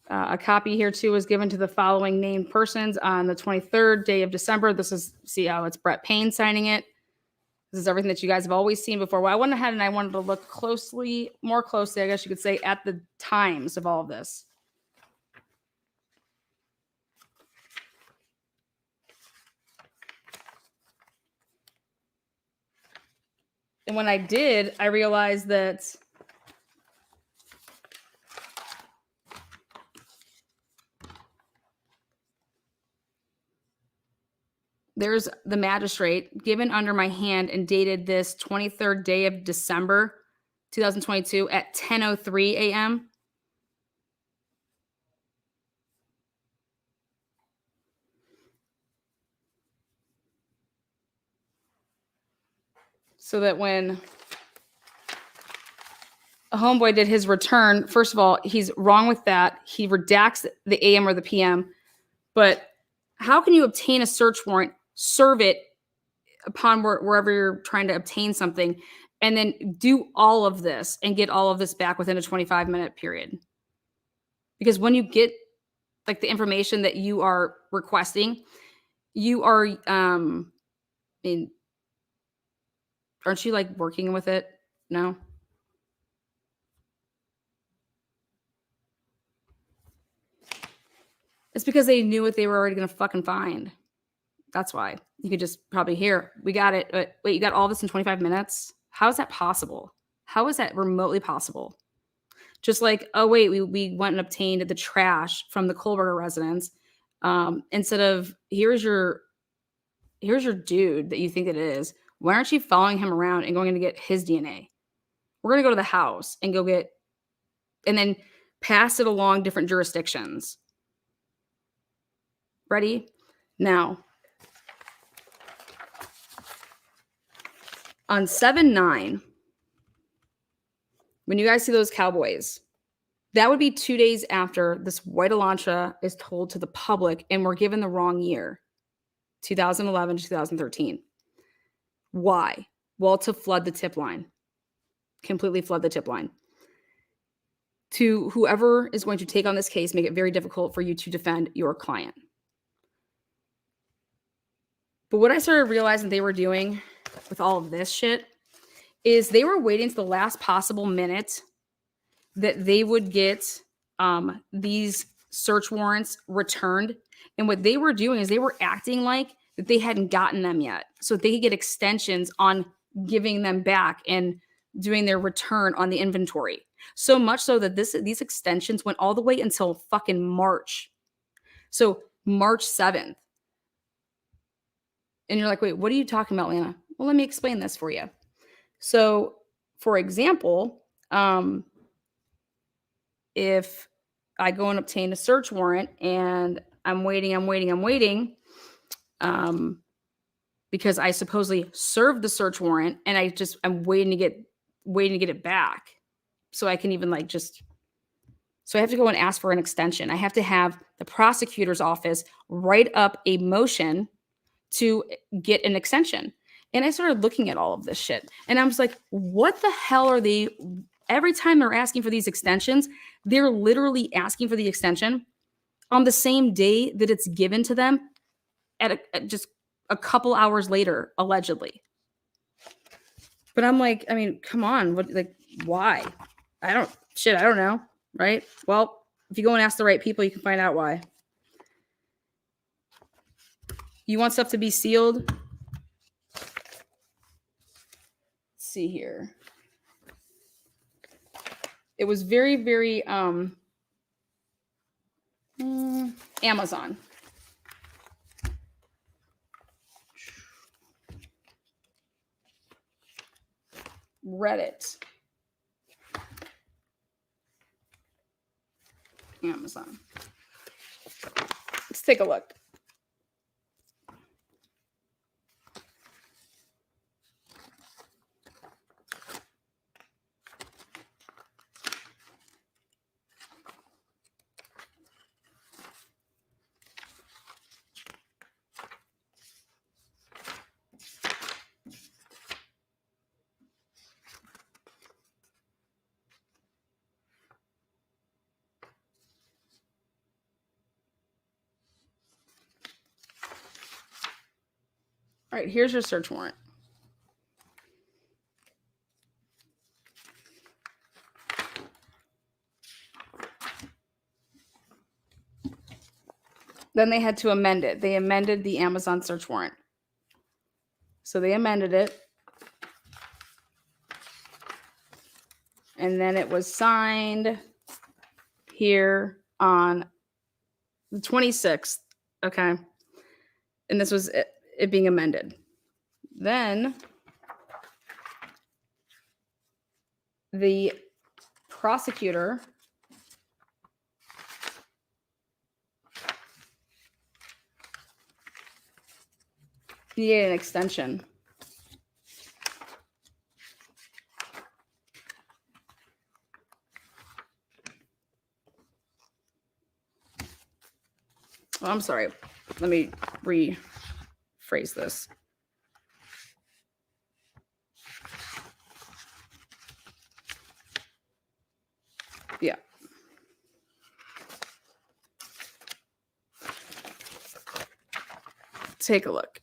A copy here too was given to the following named persons on the 23rd day of December. This is, see how it's Brett Payne signing it. This is everything that you guys have always seen before. Well, I went ahead and I wanted to look more closely, I guess you could say, at the times of all of this. And when I did, I realized that there's the magistrate given under my hand and dated this 23rd day of December, 2022 at 10:03 a.m. So that when a homeboy did his return, first of all, he's wrong with that. He redacts the AM or the PM. But how can you obtain a search warrant, serve it upon wherever you're trying to obtain something, and then do all of this and get all of this back within a 25-minute period. Because when you get like the information that you are requesting, you are, I mean, aren't you like working with it? No. It's because they knew what they were already going to fucking find. That's why. You could just probably hear, we got it. But wait, you got all this in 25 minutes? How is that possible? How is that remotely possible? Just like, oh, wait, we went and obtained the trash from the Kohlberger residence. Instead of, here's your dude that you think it is. Why aren't you following him around and going to get his DNA? We're going to go to the house and go get, and then pass it along different jurisdictions. Ready? Now, on 7/9, when you guys see those cowboys, that would be 2 days after this white Elantra is told to the public and we're given the wrong year, 2011 to 2013. Why? Well, to flood the tip line, completely flood the tip line. To whoever is going to take on this case, make it very difficult for you to defend your client. But what I started realizing they were doing with all of this shit is they were waiting to the last possible minute that they would get these search warrants returned. And what they were doing is they were acting like that they hadn't gotten them yet. So they could get extensions on giving them back and doing their return on the inventory. So much so that these extensions went all the way until fucking March. So March 7th. And you're like, wait, what are you talking about, Lana? Well, let me explain this for you. So, for example, if I go and obtain a search warrant and I'm waiting, because I supposedly served the search warrant and I'm waiting to get it back. So I can even so I have to go and ask for an extension. I have to have the prosecutor's office write up a motion to get an extension. And I started looking at all of this shit. And I was like, what the hell are they? Every time they're asking for these extensions, they're literally asking for the extension on the same day that it's given to them at just a couple hours later, allegedly. But I'm like, I mean, come on. Why? I don't know. Right? Well, if you go and ask the right people, you can find out why. You want stuff to be sealed? Let's see here. It was very, very Amazon. Reddit. Amazon. Let's take a look. All right, here's your search warrant. Then they had to amend it. They amended the Amazon search warrant. So they amended it. And then it was signed here on the 26th. Okay. And this was it being amended. Then the prosecutor needed an extension. Oh, I'm sorry. Let me rephrase this. Yeah. Take a look.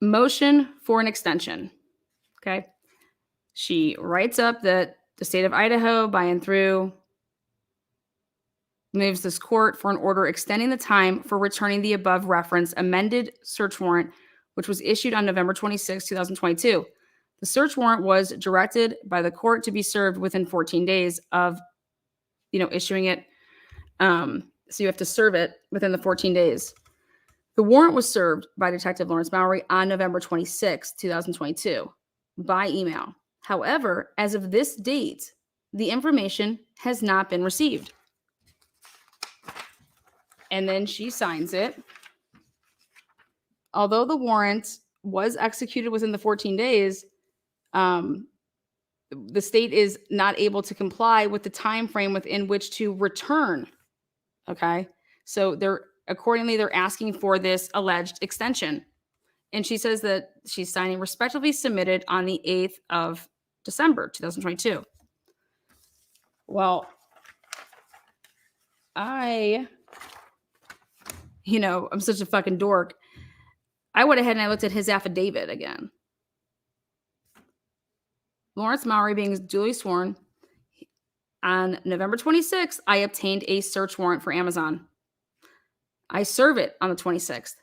Motion for an extension. Okay. She writes up that the state of Idaho, by and through, moves this court for an order extending the time for returning the above referenced amended search warrant, which was issued on November 26, 2022. The search warrant was directed by the court to be served within 14 days of, issuing it. So you have to serve it within the 14 days. The warrant was served by Detective Lawrence Mowry on November 26, 2022 by email. However, as of this date, the information has not been received. And then she signs it. Although the warrant was executed within the 14 days, the state is not able to comply with the time frame within which to return. Okay, so they're asking for this alleged extension, and she says that she's signing respectively submitted on the 8th of December 2022. Well, I'm such a fucking dork. I went ahead and I looked at his affidavit again. Lawrence Mowry being duly sworn. On November 26th, I obtained a search warrant for Amazon. I serve it on the 26th.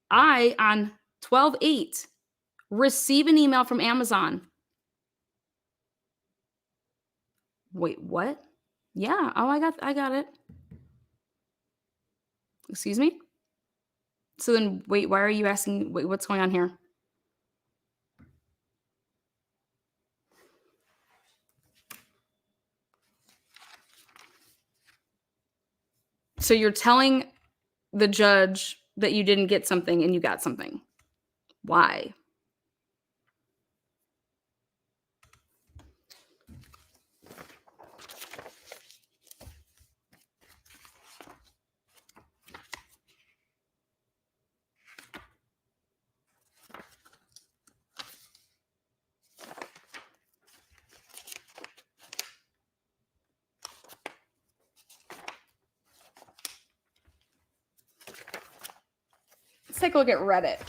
I, on 12/8, receive an email from Amazon. Wait, what? Yeah. Oh, I got it. Excuse me? So then, wait, why are you asking? Wait, what's going on here? So you're telling the judge that you didn't get something and you got something. Why? Let's take a look at Reddit.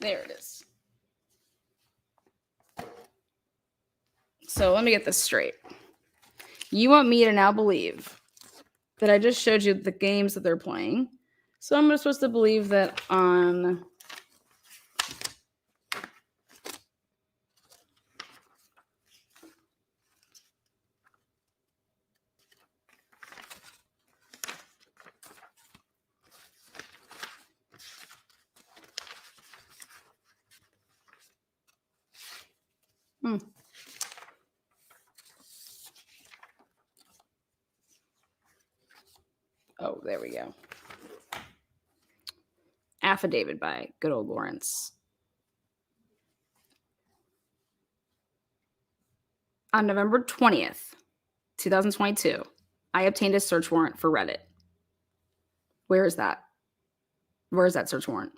There it is. So let me get this straight. You want me to now believe that I just showed you the games that they're playing. So I'm supposed to believe that on Oh, there we go. Affidavit by good old Lawrence. On November 20th, 2022, I obtained a search warrant for Reddit. Where is that? Where is that search warrant?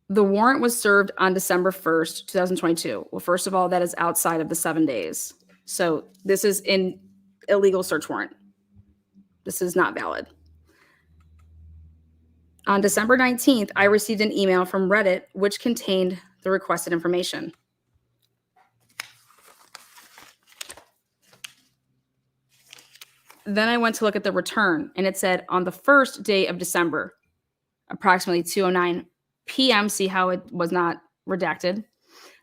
The warrant was served on December 1st, 2022. Well, first of all, that is outside of the 7 days. So this is an illegal search warrant. This is not valid. On December 19th, I received an email from Reddit which contained the requested information. Then I went to look at the return, and it said on the first day of December, approximately 2:09 p.m. See how it was not redacted?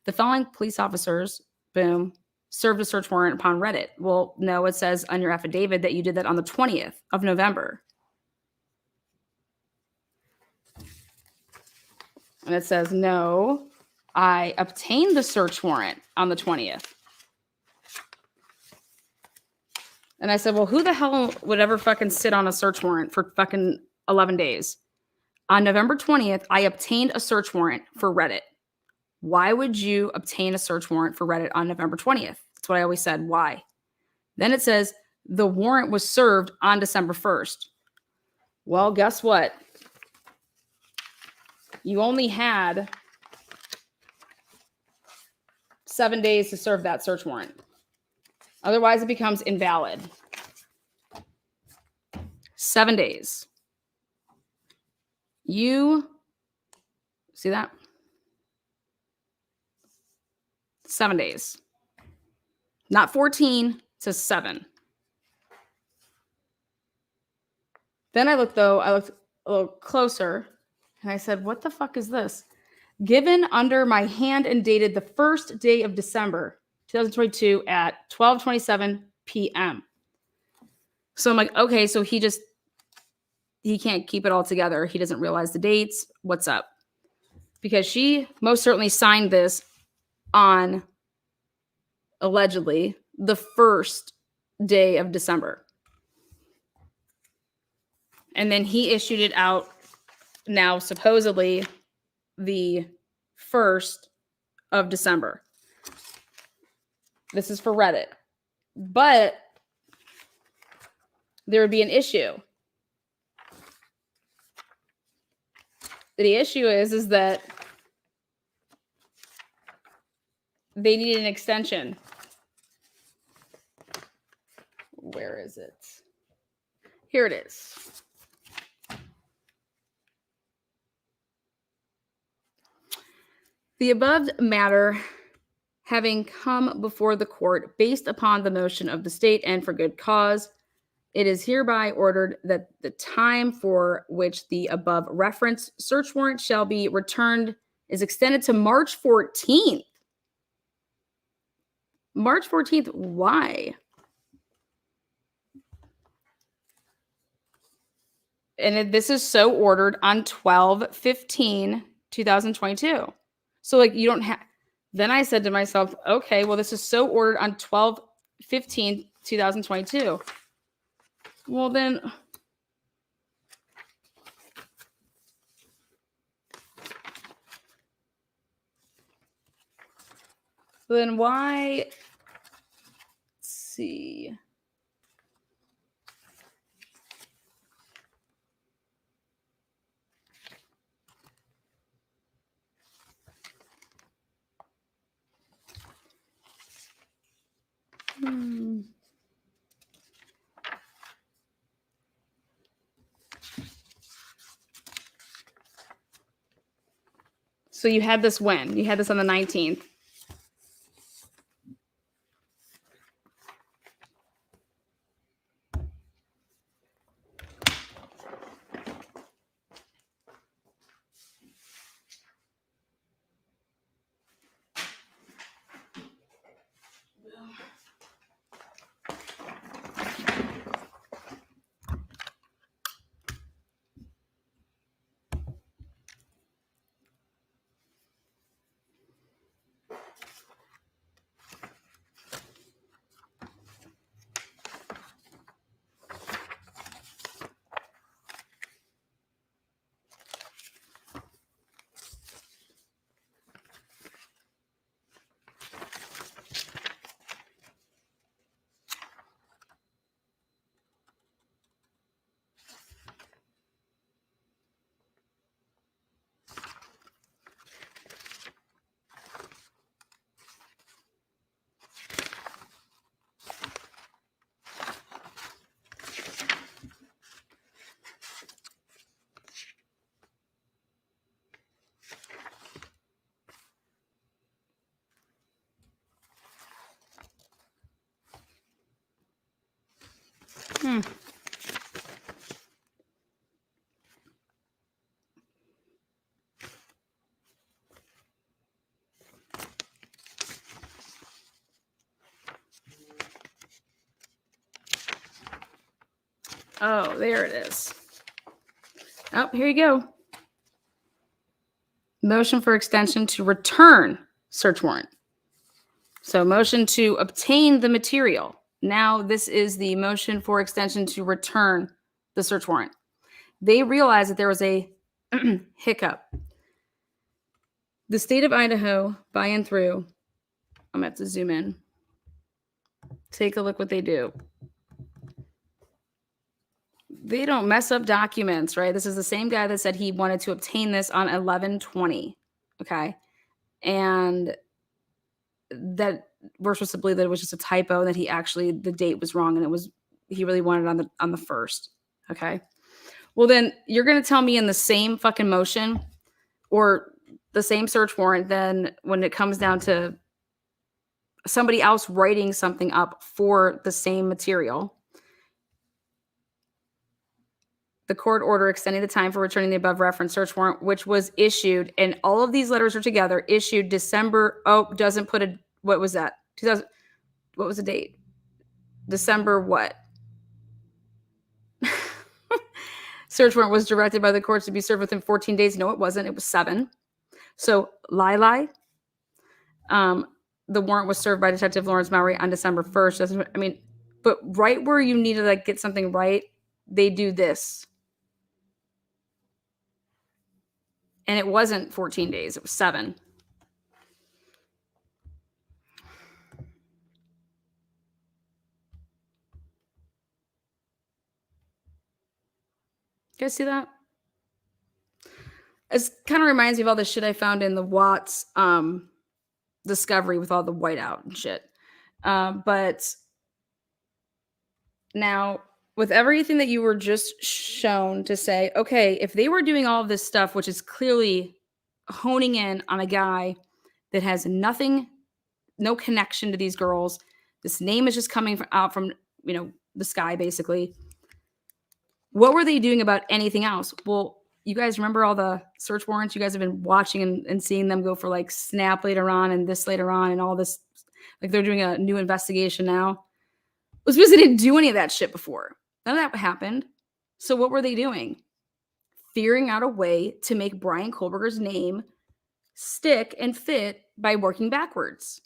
The following police officers, boom, served a search warrant upon Reddit. Well, no, it says on your affidavit that you did that on the 20th of November. And it says, no, I obtained the search warrant on the 20th. And I said, well, who the hell would ever fucking sit on a search warrant for fucking 11 days? On November 20th, I obtained a search warrant for Reddit. Why would you obtain a search warrant for Reddit on November 20th? That's what I always said. Why? Then it says the warrant was served on December 1st. Well, guess what? You only had 7 days to serve that search warrant. Otherwise, it becomes invalid. 7 days. You see that? 7 days. Not 14, it says 7. Then I looked a little closer, and I said, what the fuck is this? Given under my hand and dated the first day of December, 2022 at 12:27 p.m. So I'm like, okay, so he can't keep it all together. He doesn't realize the dates. What's up? Because she most certainly signed this on, allegedly, the first day of December. And then he issued it out now, supposedly, the 1st of December. This is for Reddit. But there would be an issue. The issue is that they need an extension. Where is it? Here it is. The above matter having come before the court based upon the motion of the state and for good cause, it is hereby ordered that the time for which the above referenced search warrant shall be returned is extended to March 14th. March 14th, why? And this is so ordered on 12/15/2022. So like you don't have, then I said to myself, okay, well, this is so ordered on 12/15/2022. Well, then why? Let's see. So you had this when? You had this on the 19th. Oh, there it is. Oh, here you go. Motion for extension to return search warrant. So motion to obtain the material. Now this is the motion for extension to return the search warrant. They realized that there was a hiccup. The state of Idaho, by and through, I'm going to have to zoom in. Take a look what they do. They don't mess up documents, right? This is the same guy that said he wanted to obtain this on 11/20. Okay. And that we're supposed to believe that it was just a typo and that he actually, the date was wrong and he really wanted it on the 1st. Okay. Well, then you're going to tell me in the same fucking motion or the same search warrant, then when it comes down to somebody else writing something up for the same material, the court order extending the time for returning the above referenced search warrant, which was issued, and all of these letters are together, issued December. Oh, doesn't put a, what was that? 2000. What was the date? December what? Search warrant was directed by the courts to be served within 14 days. No, it wasn't. It was 7. So lie. The warrant was served by Detective Lawrence Mowry on December 1st. I mean, but right where you need to like get something right, they do this. And it wasn't 14 days. It was 7. You guys see that? It kind of reminds me of all the shit I found in the Watts discovery with all the whiteout and shit. But now, with everything that you were just shown to say, okay, if they were doing all of this stuff, which is clearly honing in on a guy that has nothing, no connection to these girls, this name is just coming out from, the sky, basically. What were they doing about anything else? Well, you guys remember all the search warrants? You guys have been watching and seeing them go for like Snap later on and this later on and all this. Like they're doing a new investigation now. It was because they didn't do any of that shit before. None of that happened. So what were they doing? Figuring out a way to make Brian Kohlberger's name stick and fit by working backwards.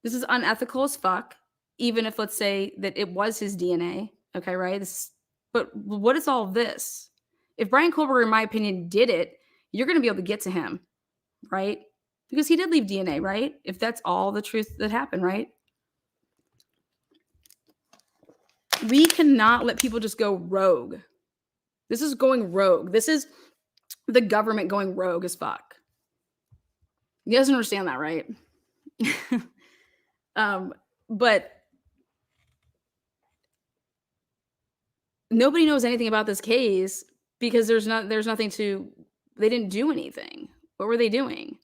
This is unethical as fuck, even if let's say that it was his DNA. Okay, right? But what is all of this? If Brian Kohlberger, in my opinion, did it, you're going to be able to get to him, right? Because he did leave DNA, right? If that's all the truth that happened, right? We cannot let people just go rogue. This is going rogue. This is the government going rogue as fuck. You guys understand that, right? But nobody knows anything about this case because there's nothing to, they didn't do anything. What were they doing?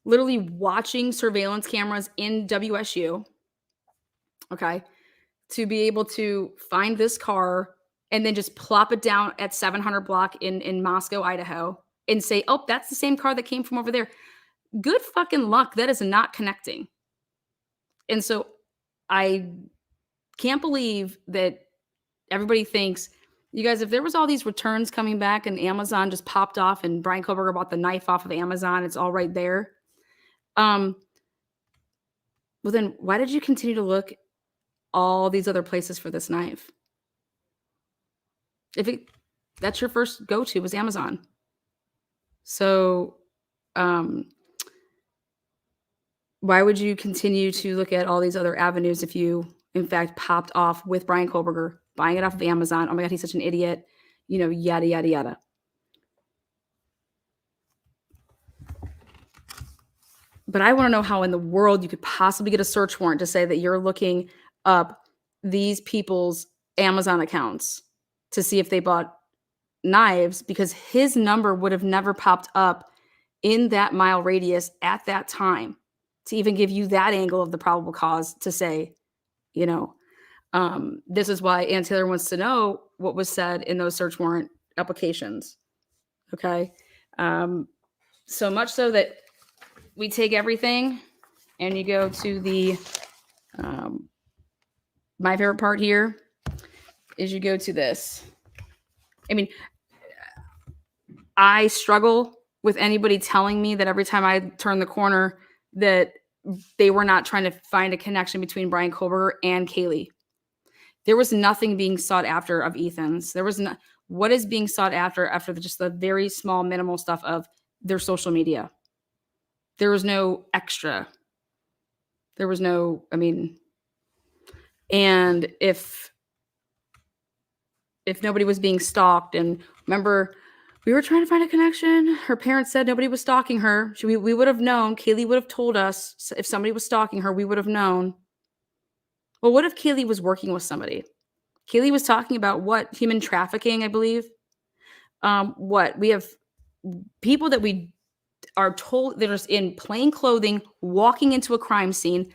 Literally watching surveillance cameras in WSU, okay, to be able to find this car and then just plop it down at 700 block in Moscow, Idaho, and say, oh, that's the same car that came from over there. Good fucking luck. That is not connecting. And so I can't believe that everybody thinks, you guys, if there was all these returns coming back and Amazon just popped off and Brian Kohlberger bought the knife off of Amazon, it's all right there. Well, then why did you continue to look all these other places for this knife? That's your first go-to was Amazon. So, why would you continue to look at all these other avenues if you, in fact, popped off with Brian Kohlberger, buying it off of Amazon? Oh my God, he's such an idiot. Yada, yada, yada. But I want to know how in the world you could possibly get a search warrant to say that you're looking up these people's Amazon accounts to see if they bought knives, because his number would have never popped up in that mile radius at that time to even give you that angle of the probable cause to say, This is why Ann Taylor wants to know what was said in those search warrant applications. Okay. So much so that we take everything and you go to the, my favorite part here is you go to this. I mean, I struggle with anybody telling me that every time I turn the corner that they were not trying to find a connection between Brian Koberger and Kaylee. There was nothing being sought after of Ethan's. There was not. What is being sought after just the very small, minimal stuff of their social media? There was no extra. There was no, I mean, and if nobody was being stalked, and remember, we were trying to find a connection. Her parents said nobody was stalking her. We would have known. Kaylee would have told us if somebody was stalking her. We would have known. Well, what if Kaylee was working with somebody? Kaylee was talking about what? Human trafficking, I believe. What? We have people that we are told that are in plain clothing walking into a crime scene.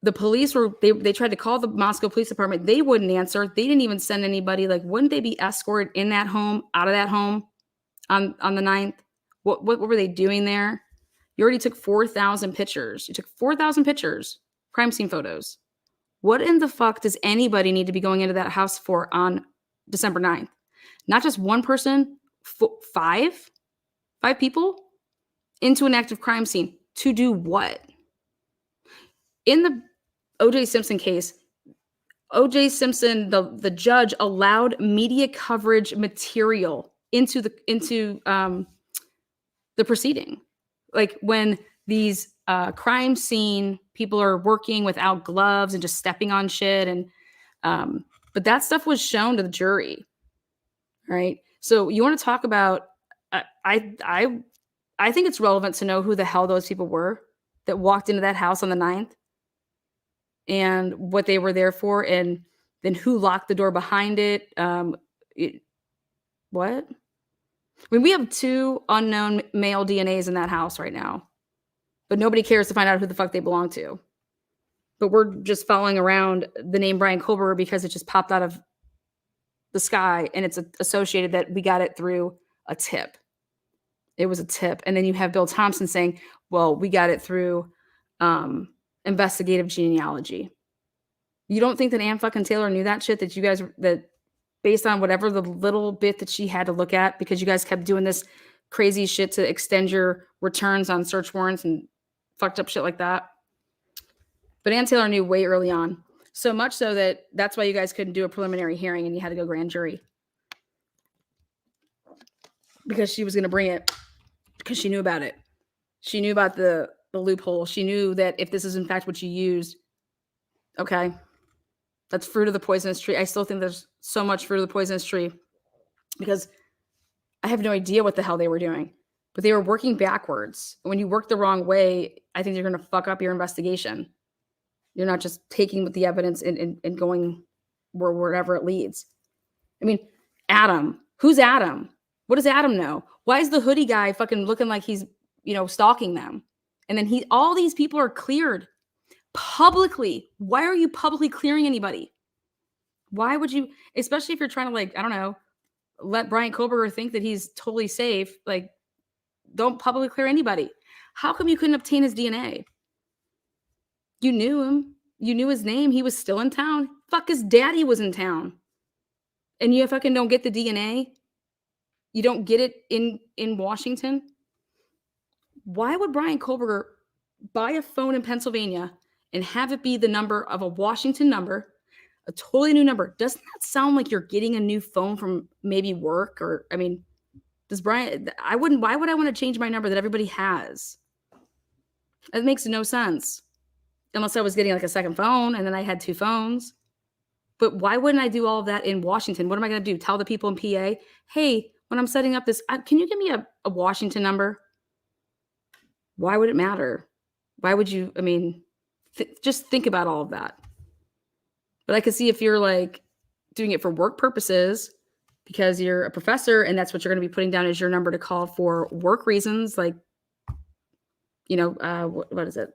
The police they tried to call the Moscow Police Department. They wouldn't answer. They didn't even send anybody. Like, wouldn't they be escorted in that home, out of that home on the 9th? What were they doing there? You already took 4,000 pictures. You took 4,000 pictures, crime scene photos. What in the fuck does anybody need to be going into that house for on December 9th? Not just one person, five people into an active crime scene to do what? In the O.J. Simpson case, O.J. Simpson, the judge allowed media coverage material into the proceeding. Like when these crime scene people are working without gloves and just stepping on shit, and but that stuff was shown to the jury, right? So you want to talk about? I think it's relevant to know who the hell those people were that walked into that house on the 9th. And what they were there for, and then who locked the door behind it. What? I mean, we have 2 unknown male DNAs in that house right now, but nobody cares to find out who the fuck they belong to. But we're just following around the name Brian Koberger because it just popped out of the sky, and it's associated that we got it through a tip. It was a tip. And then you have Bill Thompson saying, well, we got it through investigative genealogy. You don't think that Ann fucking Taylor knew that shit, that you guys, that based on whatever the little bit that she had to look at, because you guys kept doing this crazy shit to extend your returns on search warrants and fucked up shit like that. But Ann Taylor knew way early on. So much so that that's why you guys couldn't do a preliminary hearing and you had to go grand jury. Because she was going to bring it, because she knew about it. She knew about the loophole. She knew that if this is in fact what you used, okay, that's fruit of the poisonous tree. I still think there's so much fruit of the poisonous tree because I have no idea what the hell they were doing, but they were working backwards. When you work the wrong way, I think you're going to fuck up your investigation. You're not just taking with the evidence and going wherever it leads. I mean, Adam, who's Adam? What does Adam know? Why is the hoodie guy fucking looking like he's, stalking them? And then all these people are cleared publicly. Why are you publicly clearing anybody? Why would you, especially if you're trying to let Brian Koberger think that he's totally safe, don't publicly clear anybody. How come you couldn't obtain his DNA? You knew him. You knew his name. He was still in town. Fuck, his daddy was in town. And you fucking don't get the DNA? You don't get it in Washington? Why would Brian Koberger buy a phone in Pennsylvania and have it be the number of a Washington number, a totally new number? Doesn't that sound like you're getting a new phone from maybe work? Or, I mean, why would I want to change my number that everybody has? It makes no sense. Unless I was getting a second phone and then I had 2 phones. But why wouldn't I do all of that in Washington? What am I going to do? Tell the people in PA, hey, when I'm setting up this, can you give me a Washington number? Why would it matter? Why would you, just think about all of that. But I could see if you're doing it for work purposes because you're a professor and that's what you're going to be putting down as your number to call for work reasons, what is it?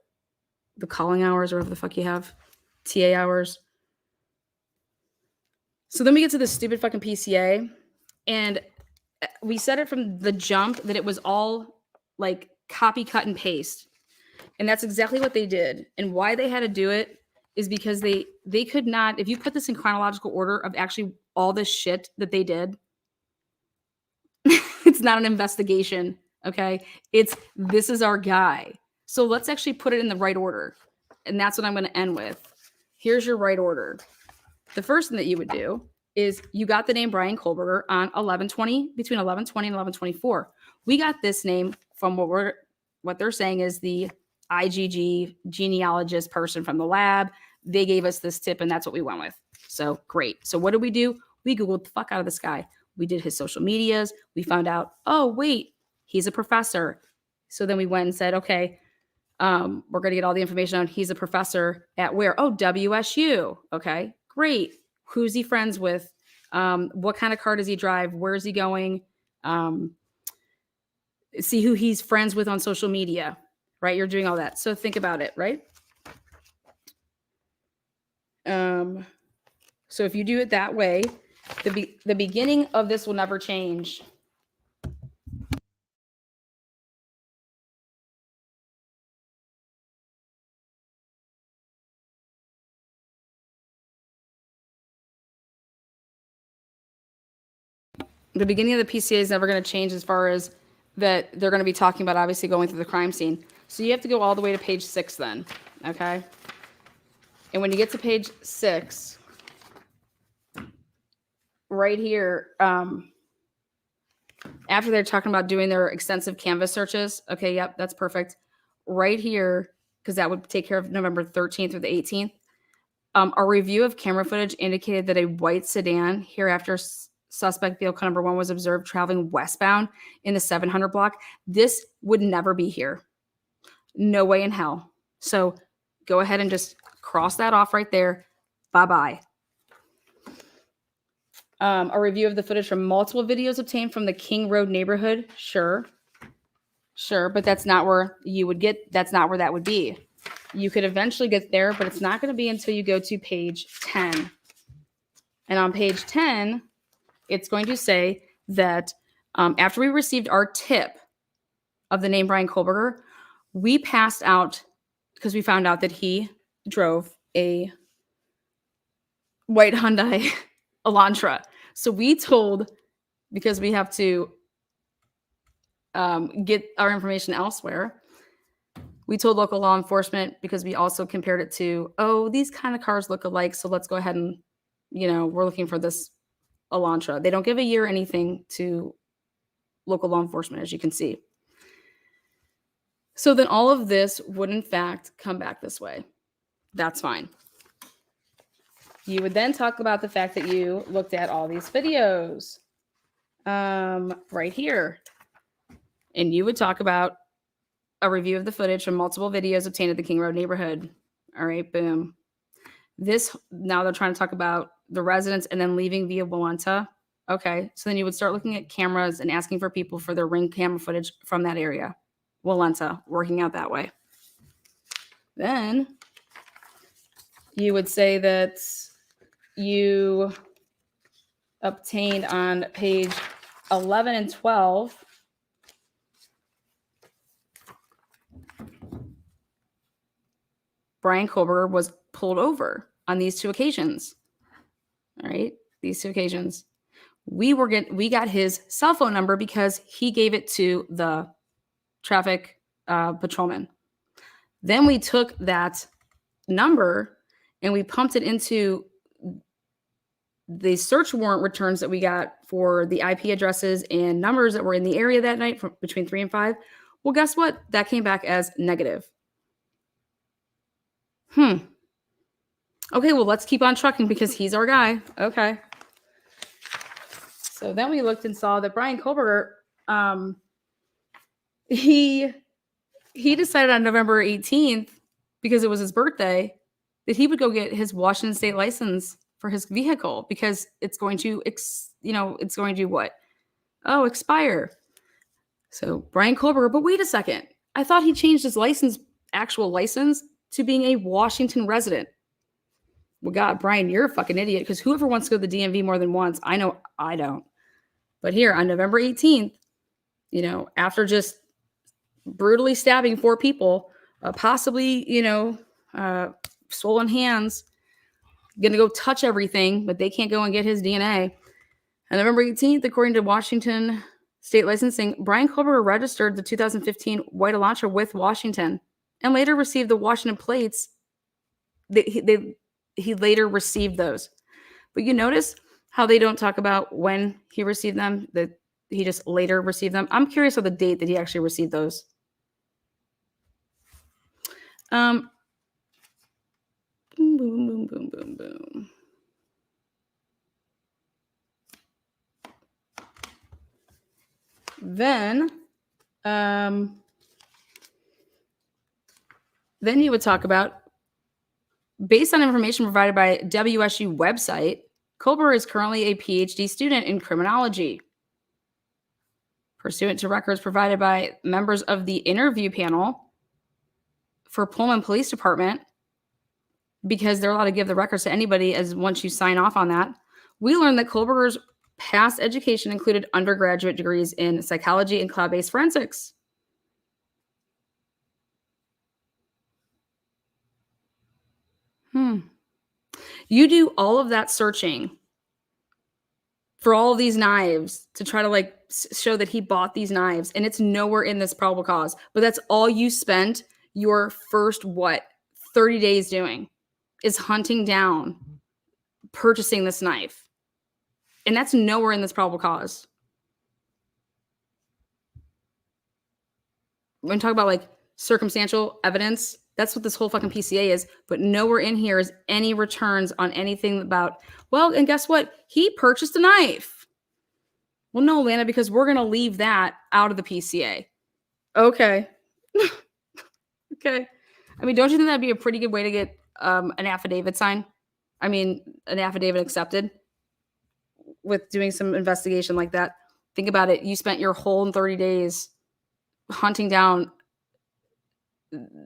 The calling hours or whatever the fuck you have, TA hours. So then we get to this stupid fucking PCA, and we said it from the jump that it was all like copy, cut, and paste. And that's exactly what they did. And why they had to do it is because they could not, if you put this in chronological order of actually all this shit that they did, it's not an investigation, okay? This is our guy. So let's actually put it in the right order. And that's what I'm going to end with. Here's your right order. The first thing that you would do is you got the name Brian Kohlberger on between 1120 and 1124. We got this name from what they're saying is the IgG genealogist person from the lab. They gave us this tip, and that's what we went with. So great. So what did we do? We Googled the fuck out of this guy. We did his social medias. We found out, oh, wait, he's a professor. So then we went and said, okay, we're going to get all the information on he's a professor at where? Oh, WSU. Okay, great. Who's he friends with? What kind of car does he drive? Where is he going? See who he's friends with on social media, right? You're doing all that. So think about it, right? So if you do it that way, the beginning of this will never change. The beginning of the PCA is never going to change as far as that they're going to be talking about obviously going through the crime scene. So you have to go all the way to page 6 then, okay? And when you get to page 6, right here, after they're talking about doing their extensive canvas searches, okay, yep, that's perfect. Right here, because that would take care of November 13th or the 18th, a review of camera footage indicated that a white sedan, hereafter suspect vehicle number 1, was observed traveling westbound in the 700 block. This would never be here. No way in hell. So go ahead and just cross that off right there. Bye-bye. A review of the footage from multiple videos obtained from the King Road neighborhood. Sure, but that's not where you would get, that's not where that would be. You could eventually get there, but it's not going to be until you go to page 10. And on page 10, it's going to say that after we received our tip of the name Brian Kohlberger, we passed out because we found out that he drove a white Hyundai Elantra. So we told, because we have to get our information elsewhere, we told local law enforcement because we also compared it to, oh, these kind of cars look alike. So let's go ahead and, we're looking for this Elantra. They don't give a year or anything to local law enforcement, as you can see. So then all of this would, in fact, come back this way. That's fine. You would then talk about the fact that you looked at all these videos right here. And you would talk about a review of the footage from multiple videos obtained at the King Road neighborhood. All right, boom. Now they're trying to talk about the residents and then leaving via Walenta. Okay, so then you would start looking at cameras and asking for people for their Ring camera footage from that area. Walenta, working out that way. Then you would say that you obtained on page 11 and 12 Brian Kohlberger was pulled over on these 2 occasions. All right, these 2 occasions. We got his cell phone number because he gave it to the traffic patrolman. Then we took that number and we pumped it into the search warrant returns that we got for the IP addresses and numbers that were in the area that night from between 3 and 5. Well, guess what? That came back as negative. Okay, well, let's keep on trucking because he's our guy. Okay. So then we looked and saw that Brian Kohlberger, he decided on November 18th, because it was his birthday, that he would go get his Washington state license for his vehicle because it's going to, it's going to what? Oh, expire. So Brian Kohlberger, but wait a second. I thought he changed his actual license, to being a Washington resident. Well, God, Brian, you're a fucking idiot, because whoever wants to go to the DMV more than once, I know I don't. But here on November 18th, after just brutally stabbing 4 people, possibly, swollen hands, gonna go touch everything, but they can't go and get his DNA. On November 18th, according to Washington State Licensing, Brian Kohlberger registered the 2015 white Elantra with Washington and later received the Washington plates. He later received those. But you notice how they don't talk about when he received them, that he just later received them. I'm curious of the date that he actually received those. Boom, boom, boom, boom, boom, boom. Then you would talk about, based on information provided by WSU website, Kohlberger is currently a PhD student in criminology. Pursuant to records provided by members of the interview panel for Pullman Police Department, because they're allowed to give the records to anybody as once you sign off on that, we learned that Kohlberger's past education included undergraduate degrees in psychology and cloud-based forensics. You do all of that searching for all of these knives to try to show that he bought these knives, and it's nowhere in this probable cause. But that's all you spent your first 30 days doing, is hunting down, purchasing this knife. And that's nowhere in this probable cause. When we talk about circumstantial evidence, that's what this whole fucking PCA is. But nowhere in here is any returns on anything about, well, and guess what? He purchased a knife. Well, no, Lana, because we're going to leave that out of the PCA. Okay. Okay. I mean, don't you think that'd be a pretty good way to get an affidavit signed? I mean, an affidavit accepted with doing some investigation like that. Think about it. You spent your whole 30 days hunting down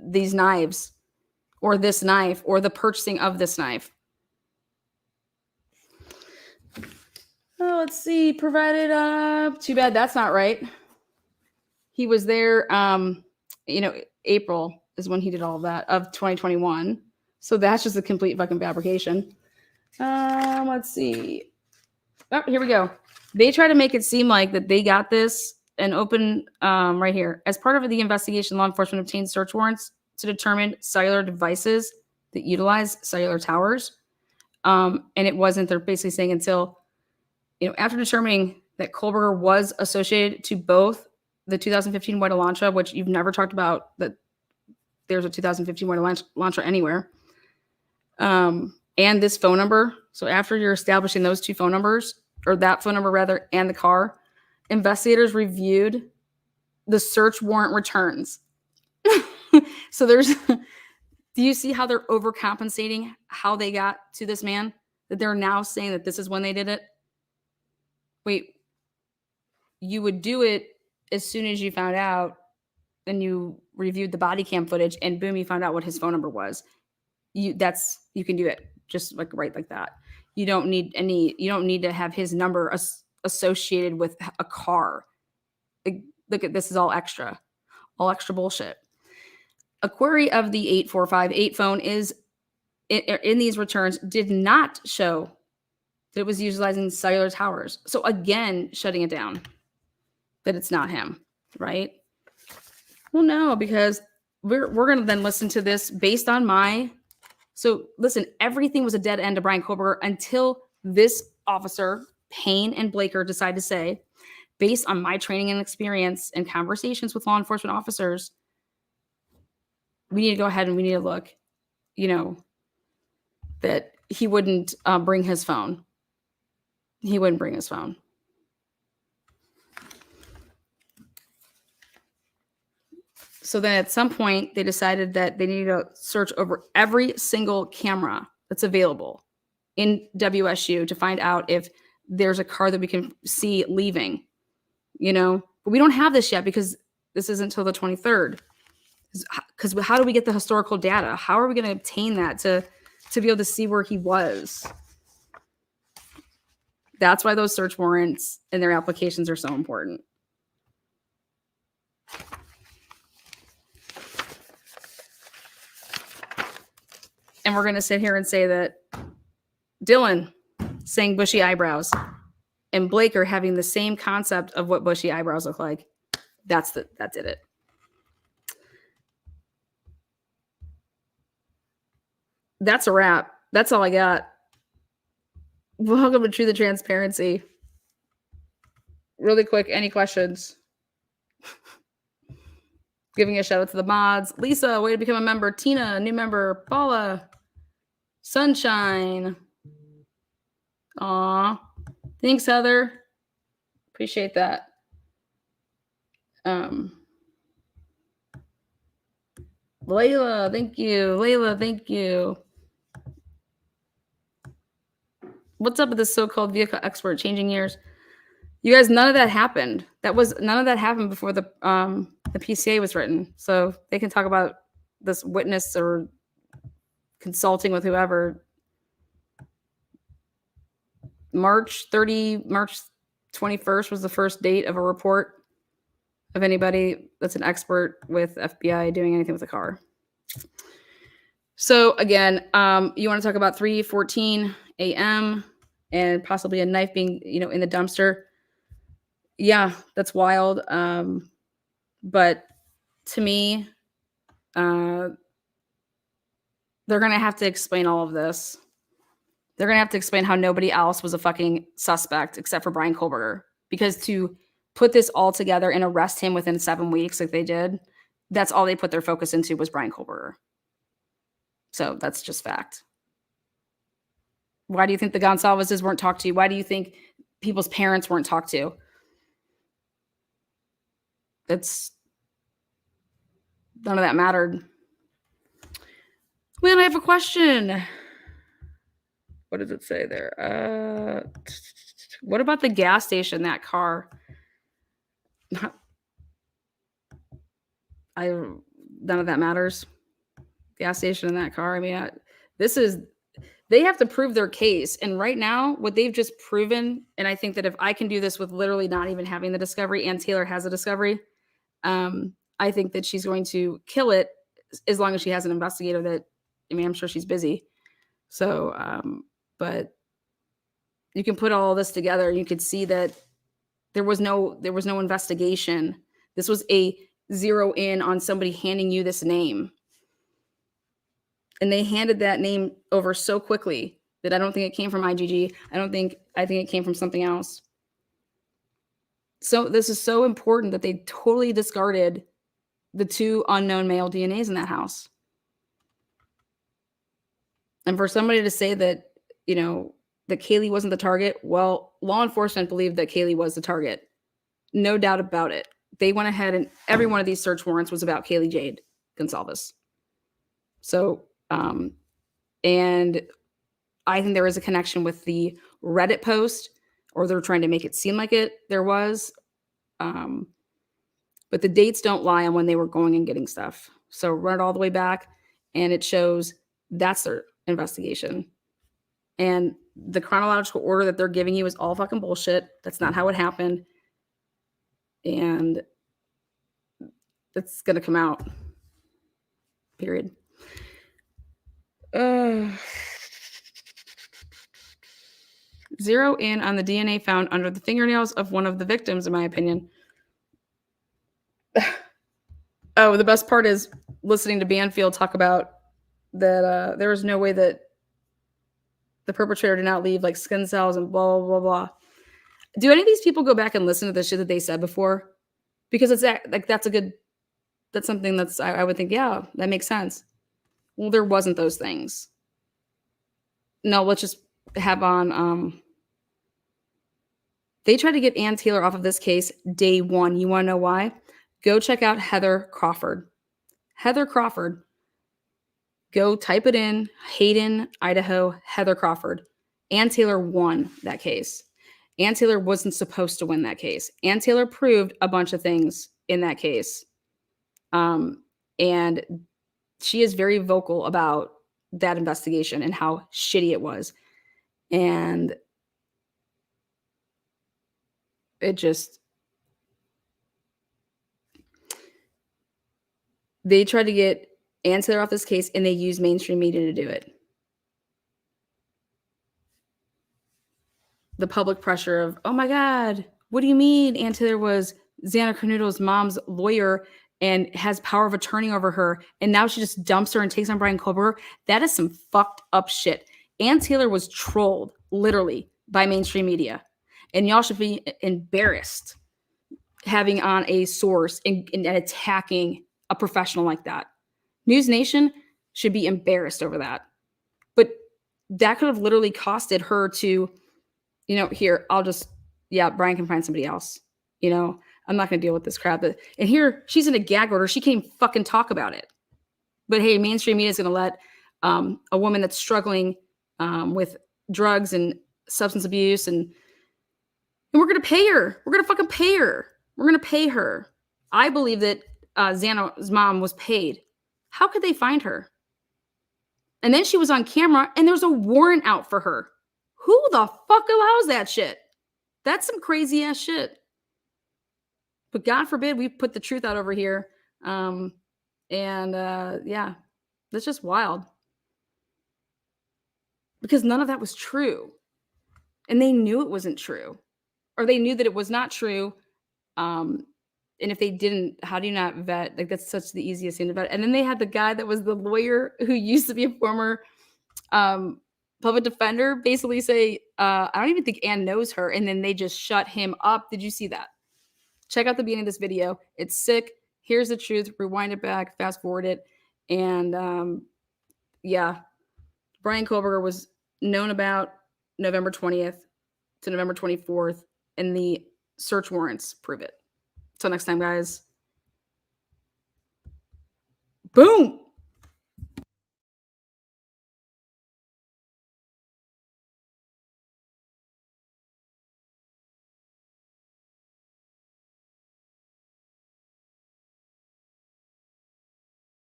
these knives, or this knife, or the purchasing of this knife. Oh, let's see. Provided, too bad that's not right. He was there, April is when he did all of that, of 2021. So that's just a complete fucking fabrication. Let's see. Oh, here we go. They try to make it seem like that they got this and open right here. As part of the investigation, law enforcement obtained search warrants to determine cellular devices that utilize cellular towers. And it wasn't, they're basically saying until, after determining that Kohlberger was associated to both the 2015 white Elantra, which you've never talked about, that there's a 2015 white Elantra anywhere, and this phone number. So after you're establishing those two phone numbers, or that phone number rather, and the car, investigators reviewed the search warrant returns. So do you see how they're overcompensating how they got to this man? That they're now saying that this is when they did it? Wait, you would do it as soon as you found out and you reviewed the body cam footage and boom, you found out what his phone number was. You can do it just right like that. You don't need to have his number associated with a car. Look at this, is all extra bullshit. A query of the 8458 phone is in these returns did not show that it was utilizing cellular towers. So again, shutting it down, that it's not him, right? Well, no, because we're going to then listen to this based on so listen, everything was a dead end to Brian Kohlberger until this officer, Payne and Blaker, decided to say, based on my training and experience and conversations with law enforcement officers, we need to go ahead and we need to look, that he wouldn't bring his phone. He wouldn't bring his phone. So then at some point, they decided that they needed to search over every single camera that's available in WSU to find out if there's a car that we can see leaving, But we don't have this yet because this isn't until the 23rd. Because how do we get the historical data? How are we going to obtain that to to be able to see where he was. That's why those search warrants and their applications are so important. And we're going to sit here and say that Dylan saying bushy eyebrows and Blake are having the same concept of what bushy eyebrows look like. That did it. That's a wrap. That's all I got. Welcome to Truth and Transparency. Really quick, any questions? Giving a shout out to the mods. Lisa, way to become a member. Tina, new member. Paula. Sunshine. Aw. Thanks, Heather. Appreciate that. Layla, thank you. Layla, thank you. What's up with this so-called vehicle expert changing years? You guys, none of that happened. None of that happened before the PCA was written. So they can talk about this witness or consulting with whoever. March 21st was the first date of a report of anybody that's an expert with FBI doing anything with a car. So again, you want to talk about 3:14 a.m. and possibly a knife being, in the dumpster. Yeah, that's wild. But to me, they're going to have to explain all of this. They're going to have to explain how nobody else was a fucking suspect except for Brian Kohlberger. Because to put this all together and arrest him within 7 weeks like they did, that's all they put their focus into was Brian Kohlberger. So that's just fact. Why do you think the Gonsalveses weren't talked to? Why do you think people's parents weren't talked to? None of that mattered. Well, I have a question. What does it say there? What about the gas station, that car? None of that matters. Gas station in that car. I mean, they have to prove their case. And right now, what they've just proven, and I think that if I can do this with literally not even having the discovery, and Taylor has a discovery, I think that she's going to kill it as long as she has an investigator that, I'm sure she's busy. So, but you can put all this together. You could see that there was no investigation. This was a zero in on somebody handing you this name. And they handed that name over so quickly that I don't think it came from IGG. I think it came from something else. So this is so important that they totally discarded the 2 unknown male DNAs in that house. And for somebody to say that, that Kaylee wasn't the target, well, law enforcement believed that Kaylee was the target. No doubt about it. They went ahead and every one of these search warrants was about Kaylee Jade Gonsalves. So, and I think there is a connection with the Reddit post, or they're trying to make it seem like there was. But the dates don't lie on when they were going and getting stuff. So run it all the way back, and it shows that's their investigation. And the chronological order that they're giving you is all fucking bullshit. That's not how it happened. And it's going to come out. Period. Zero in on the DNA found under the fingernails of one of the victims, in my opinion. Oh, the best part is listening to Banfield talk about that there was no way that the perpetrator did not leave like skin cells and blah, blah, blah, blah. Do any of these people go back and listen to the shit that they said before? Because it's like, that's something that's, I would think, yeah, that makes sense. Well, there wasn't those things. No, let's just have on, they tried to get Ann Taylor off of this case day one. You want to know why? Go check out Heather Crawford. Heather Crawford. Go type it in. Hayden, Idaho, Heather Crawford. Ann Taylor won that case. Ann Taylor wasn't supposed to win that case. Ann Taylor proved a bunch of things in that case. And she is very vocal about that investigation and how shitty it was. And it just, they tried to get Ann Taylor off this case, and they used mainstream media to do it. The public pressure of, oh my God, what do you mean Ann Taylor was Xana Kernodle's mom's lawyer and has power of attorney over her, and now she just dumps her and takes on Brian Koberger? That is some fucked up shit. Ann Taylor was trolled, literally, by mainstream media. And y'all should be embarrassed having on a source and attacking a professional like that. News Nation should be embarrassed over that. But that could have literally costed her to, here, Brian can find somebody else. I'm not going to deal with this crap. And here, she's in a gag order. She can't even fucking talk about it. But hey, mainstream media is going to let a woman that's struggling with drugs and substance abuse, and we're going to pay her. We're going to fucking pay her. We're going to pay her. I believe that Xana's mom was paid. How could they find her? And then she was on camera, and there's a warrant out for her. Who the fuck allows that shit? That's some crazy ass shit. But God forbid we put the truth out over here. Yeah, that's just wild. Because none of that was true. And they knew it wasn't true. Or they knew that it was not true. And if they didn't, how do you not vet? Like, that's such the easiest thing to vet. And then they had the guy that was the lawyer who used to be a former public defender basically say, I don't even think Ann knows her. And then they just shut him up. Did you see that? Check out the beginning of this video. It's sick. Here's the truth. Rewind it back, fast forward it. And yeah, Brian Koberger was known about November 20th to November 24th, and the search warrants prove it. Till next time, guys. Boom.